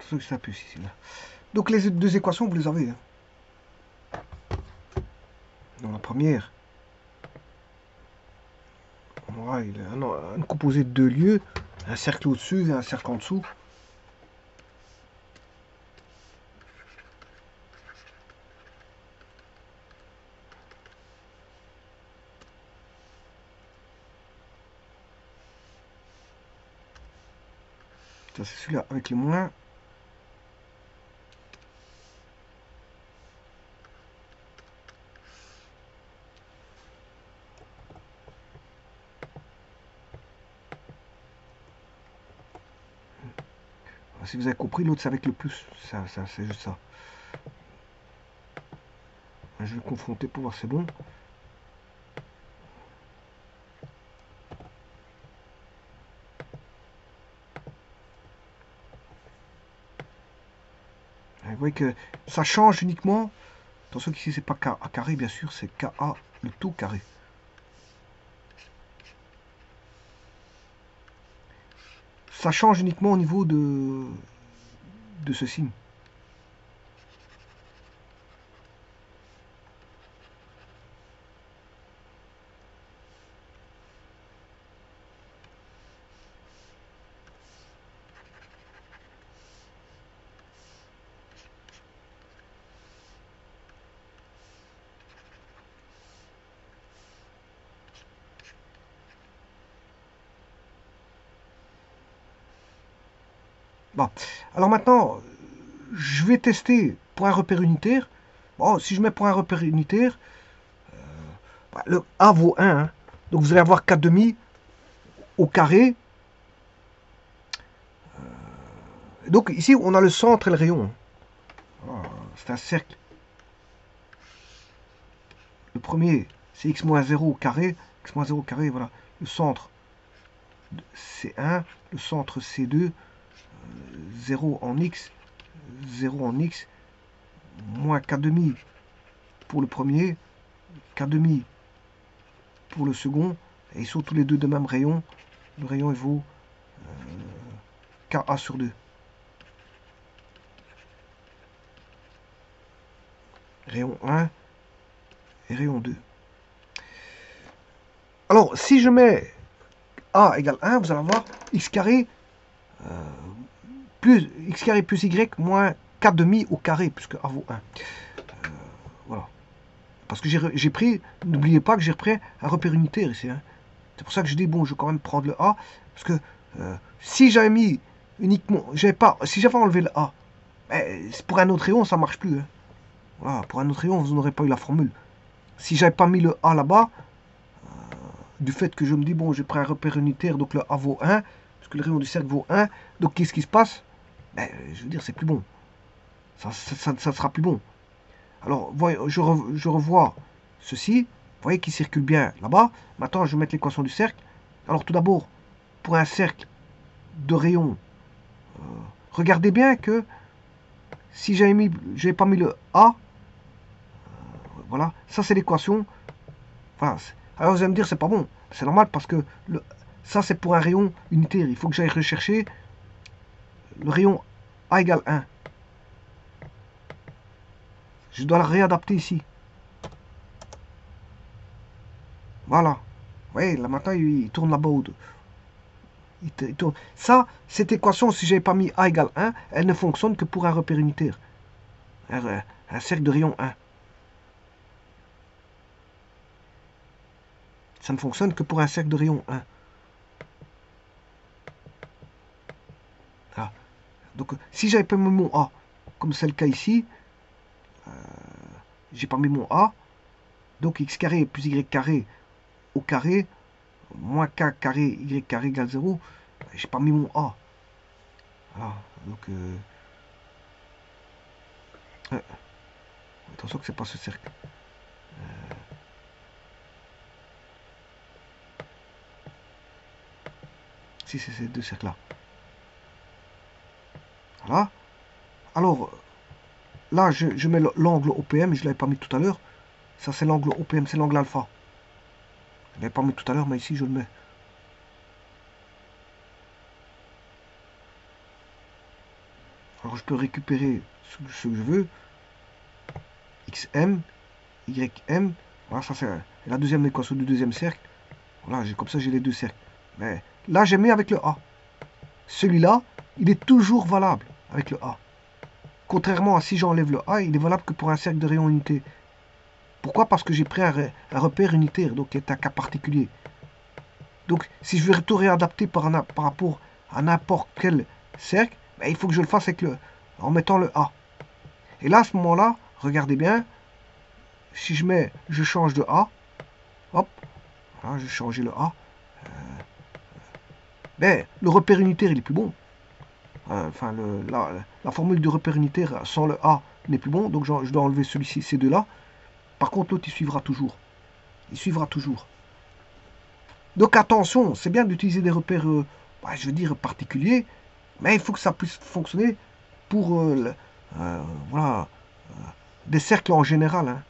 Donc, c'est un plus ici. Là. Donc, les deux équations, vous les avez. Hein. Dans la première, on aura un composé de deux lieux, un cercle au-dessus et un cercle en dessous. Ça, c'est celui-là avec les moins. Si vous avez compris, l'autre c'est avec le plus. Ça c'est juste ça. Je vais confronter pour voir si c'est bon. Vous voyez que ça change uniquement. Attention qu'ici c'est pas K à carré, bien sûr, c'est KA le tout carré. Ça change uniquement au niveau de ce signe. Bon, alors maintenant, je vais tester pour un repère unitaire. Bon, si je mets pour un repère unitaire, le A vaut 1. Hein. Donc vous allez avoir 4 demi au carré. Donc ici, on a le centre et le rayon. Voilà, c'est un cercle. Le premier, c'est x-0 au carré. X-0 au carré, voilà. Le centre, c'est 1. Le centre, c'est 2. 0 en x. 0 en x. Moins k demi pour le premier. K demi pour le second. Et ils sont tous les deux de même rayon. Le rayon, il vaut KA sur 2. Rayon 1 et rayon 2. Alors, si je mets A égale 1, vous allez avoir x carré plus x carré plus y moins 4 demi au carré, puisque A vaut 1. Voilà. Parce que j'ai pris, n'oubliez pas que j'ai repris un repère unitaire ici. Hein. C'est pour ça que je dis, bon, je vais quand même prendre le A, parce que si j'avais mis uniquement, si j'avais enlevé le A, pour un autre rayon, ça marche plus. Hein. Voilà, pour un autre rayon, vous n'aurez pas eu la formule. Si j'avais pas mis le A là-bas, du fait que je me dis, bon, j'ai pris un repère unitaire, donc le A vaut 1, parce que le rayon du cercle vaut 1, donc qu'est-ce qui se passe? ben, je veux dire, c'est plus bon. Ça sera plus bon. Alors, je revois ceci. Vous voyez qu'il circule bien là-bas. Maintenant, je vais mettre l'équation du cercle. Alors, tout d'abord, pour un cercle de rayon, regardez bien que si j'avais pas mis le A, voilà, ça c'est l'équation. Voilà. Alors, vous allez me dire, c'est pas bon. C'est normal parce que ça, c'est pour un rayon unitaire. Il faut que j'aille rechercher le rayon A égale 1. Je dois le réadapter ici. Voilà. Vous voyez, là maintenant, il tourne là-bas. Il tourne. Ça, cette équation, si je n'avais pas mis A égale 1, elle ne fonctionne que pour un repère unitaire. Un cercle de rayon 1. Ça ne fonctionne que pour un cercle de rayon 1. Voilà. Donc, si j'avais pas mis mon A, comme c'est le cas ici, j'ai pas mis mon A, donc x carré plus y carré au carré, moins k carré y carré égale 0, j'ai pas mis mon A. Voilà, donc attention que c'est pas ce cercle. Si c'est ces deux cercles là. Voilà. Alors là je mets l'angle OPM, je ne l'avais pas mis tout à l'heure. Ça c'est l'angle OPM, c'est l'angle alpha. Je ne l'avais pas mis tout à l'heure, mais ici je le mets. Alors je peux récupérer ce que je veux. XM, YM. Voilà, ça c'est la deuxième équation du deuxième cercle. Voilà, comme ça j'ai les deux cercles. Mais là j'ai mis avec le A. Celui-là, il est toujours valable avec le A. Contrairement à si j'enlève le A, il est valable que pour un cercle de rayon unité. Pourquoi? Parce que j'ai pris un repère unitaire, donc qui est un cas particulier. Donc si je veux tout réadapter par rapport à n'importe quel cercle, ben, il faut que je le fasse en mettant le A. Et là, à ce moment-là, regardez bien, si je change de A, hop, voilà, j'ai changé le A, ben, le repère unitaire, il est plus bon. Enfin, la formule du repère unitaire sans le A n'est plus bon, donc je dois enlever celui-ci, ces deux-là. Par contre, l'autre, il suivra toujours. Il suivra toujours. Donc attention, c'est bien d'utiliser des repères, je veux dire, particuliers, mais il faut que ça puisse fonctionner pour voilà, des cercles en général. Hein.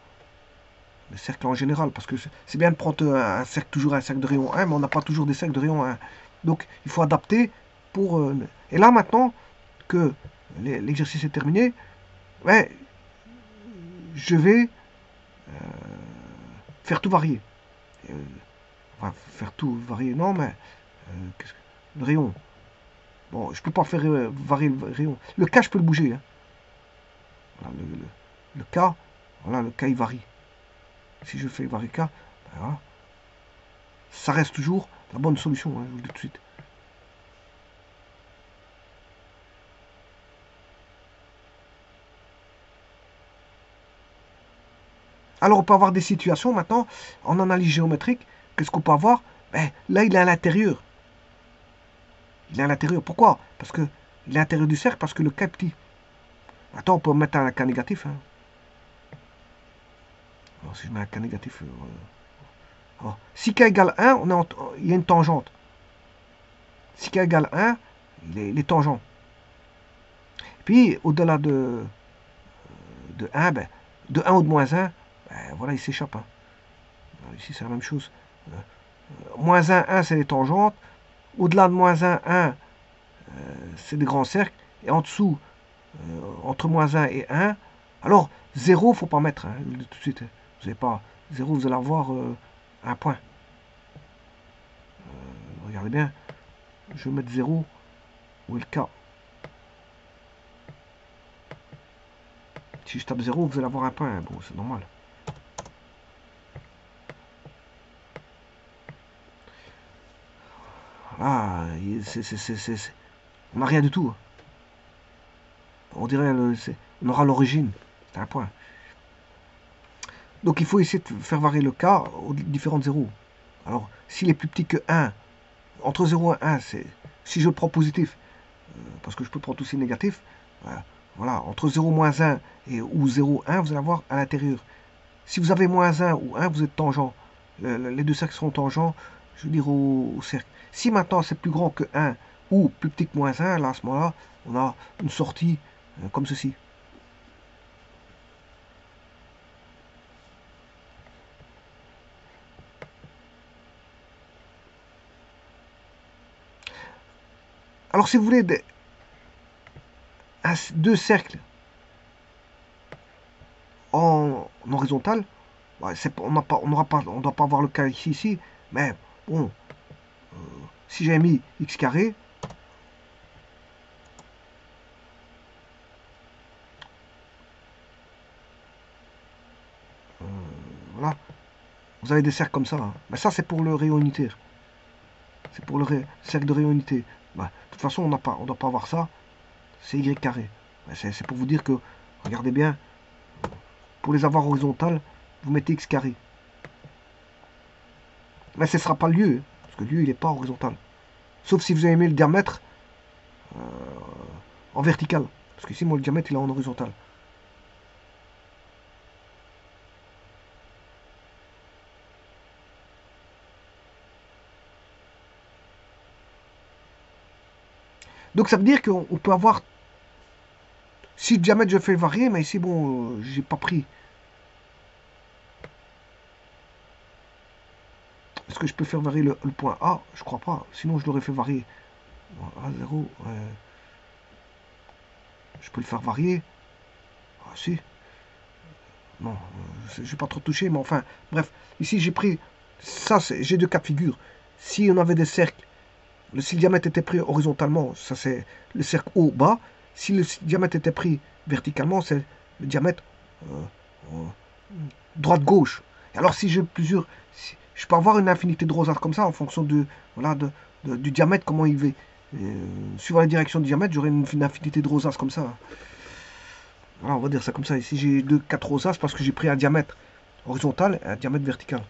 Des cercles en général, parce que c'est bien de prendre un cercle, toujours un cercle de rayon 1, mais on n'a pas toujours des cercles de rayon 1. Donc il faut adapter pour... et là maintenant que l'exercice est terminé, ouais, je vais faire tout varier. Enfin, faire tout varier, non, mais le rayon. Bon, je peux pas faire varier le rayon. Le K, je peux le bouger. Hein. Voilà, le K, voilà, le K, il varie. Si je fais varier K, ben voilà. Ça reste toujours la bonne solution, hein, je vous le dis tout de suite. Alors, on peut avoir des situations maintenant, en analyse géométrique, qu'est-ce qu'on peut avoir? Ben, là, il est à l'intérieur. Il est à l'intérieur. Pourquoi? Parce que il est à l'intérieur du cercle, parce que le K est petit. Attends, on peut mettre un K négatif. Hein. Alors, si je mets un K négatif... alors, si K égale 1, il y a une tangente. Si K égale 1, il est tangent. Puis, au-delà de 1, ben, de 1 ou de moins 1, ben, voilà, il s'échappe. Hein. Ici, c'est la même chose. Moins 1, 1, c'est les tangentes. Au-delà de moins 1, 1, c'est des grands cercles. Et en dessous, entre moins 1 et 1, alors 0, il ne faut pas mettre. Hein, tout de suite. Vous n'avez pas 0, vous allez avoir un point. Regardez bien. Je vais mettre 0. Où est le K? Si je tape 0, vous allez avoir un point. Bon, c'est normal. Ah, on n'a rien du tout. On dirait, on aura l'origine. C'est un point. Donc il faut essayer de faire varier le K aux différents zéros. Alors, s'il est plus petit que 1, entre 0 et 1, si je le prends positif, parce que je peux prendre aussi négatif. Voilà, entre 0, moins 1 ou 0, 1, vous allez avoir à l'intérieur. Si vous avez moins 1 ou 1, vous êtes tangent. Les deux cercles seront tangents, je veux dire, au cercle. Si maintenant c'est plus grand que 1 ou plus petit que moins 1, là, à ce moment-là, on a une sortie comme ceci. Alors, si vous voulez deux cercles en horizontal, on ne doit pas avoir le cas ici, mais bon, si j'avais mis x carré, voilà, vous avez des cercles comme ça. Hein. Mais ça, c'est pour le rayon unitaire. C'est pour le cercle de rayon unité. De toute façon, on ne doit pas avoir ça. C'est y carré. C'est pour vous dire que, regardez bien, pour les avoir horizontales, vous mettez x carré. Mais ce ne sera pas le lieu, parce que le lieu, il n'est pas horizontal. Sauf si vous avez mis le diamètre en vertical. Parce qu'ici, moi, le diamètre, il est en horizontal. Donc, ça veut dire qu'on peut avoir... Si le diamètre, je fais varier, mais ici, bon, j'ai pas pris. Est-ce que je peux faire varier le point A? Je crois pas. Sinon, je l'aurais fait varier. A0, je peux le faire varier. Ah, si. Non, je vais pas trop toucher, mais enfin, bref. Ici, j'ai pris... Ça, j'ai deux cas de figure. Si on avait des cercles, si le diamètre était pris horizontalement, ça c'est le cercle haut-bas. Si le diamètre était pris verticalement, c'est le diamètre droite-gauche. Alors si j'ai plusieurs... je peux avoir une infinité de rosaces comme ça en fonction voilà, du diamètre, comment il va. Suivant la direction du diamètre, j'aurai une infinité de rosaces comme ça. Voilà, on va dire ça comme ça. Ici, j'ai 4 rosaces parce que j'ai pris un diamètre horizontal et un diamètre vertical.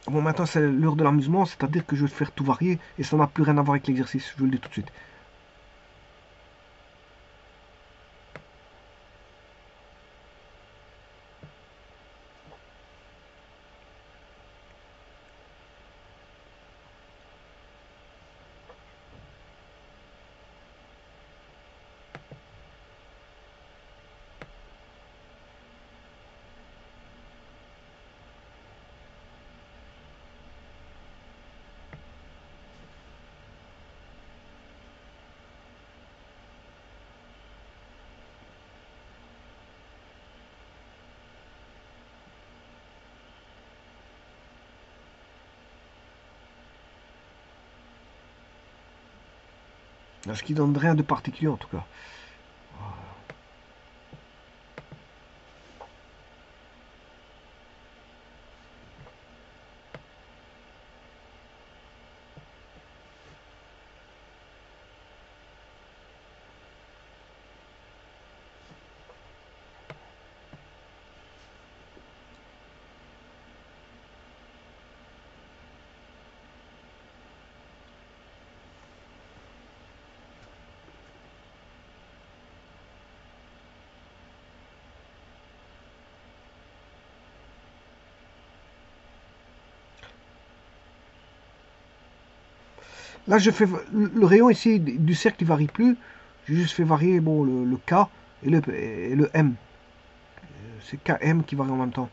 Bon, maintenant, c'est l'heure de l'amusement, c'est-à-dire que je vais faire tout varier et ça n'a plus rien à voir avec l'exercice, je vous le dis tout de suite. Ce qui donne rien de particulier en tout cas. Là, je fais le rayon ici du cercle, il varie plus. J'ai juste fait varier bon, le K et le M. C'est KM qui varie en même temps.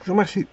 Je vous remercie.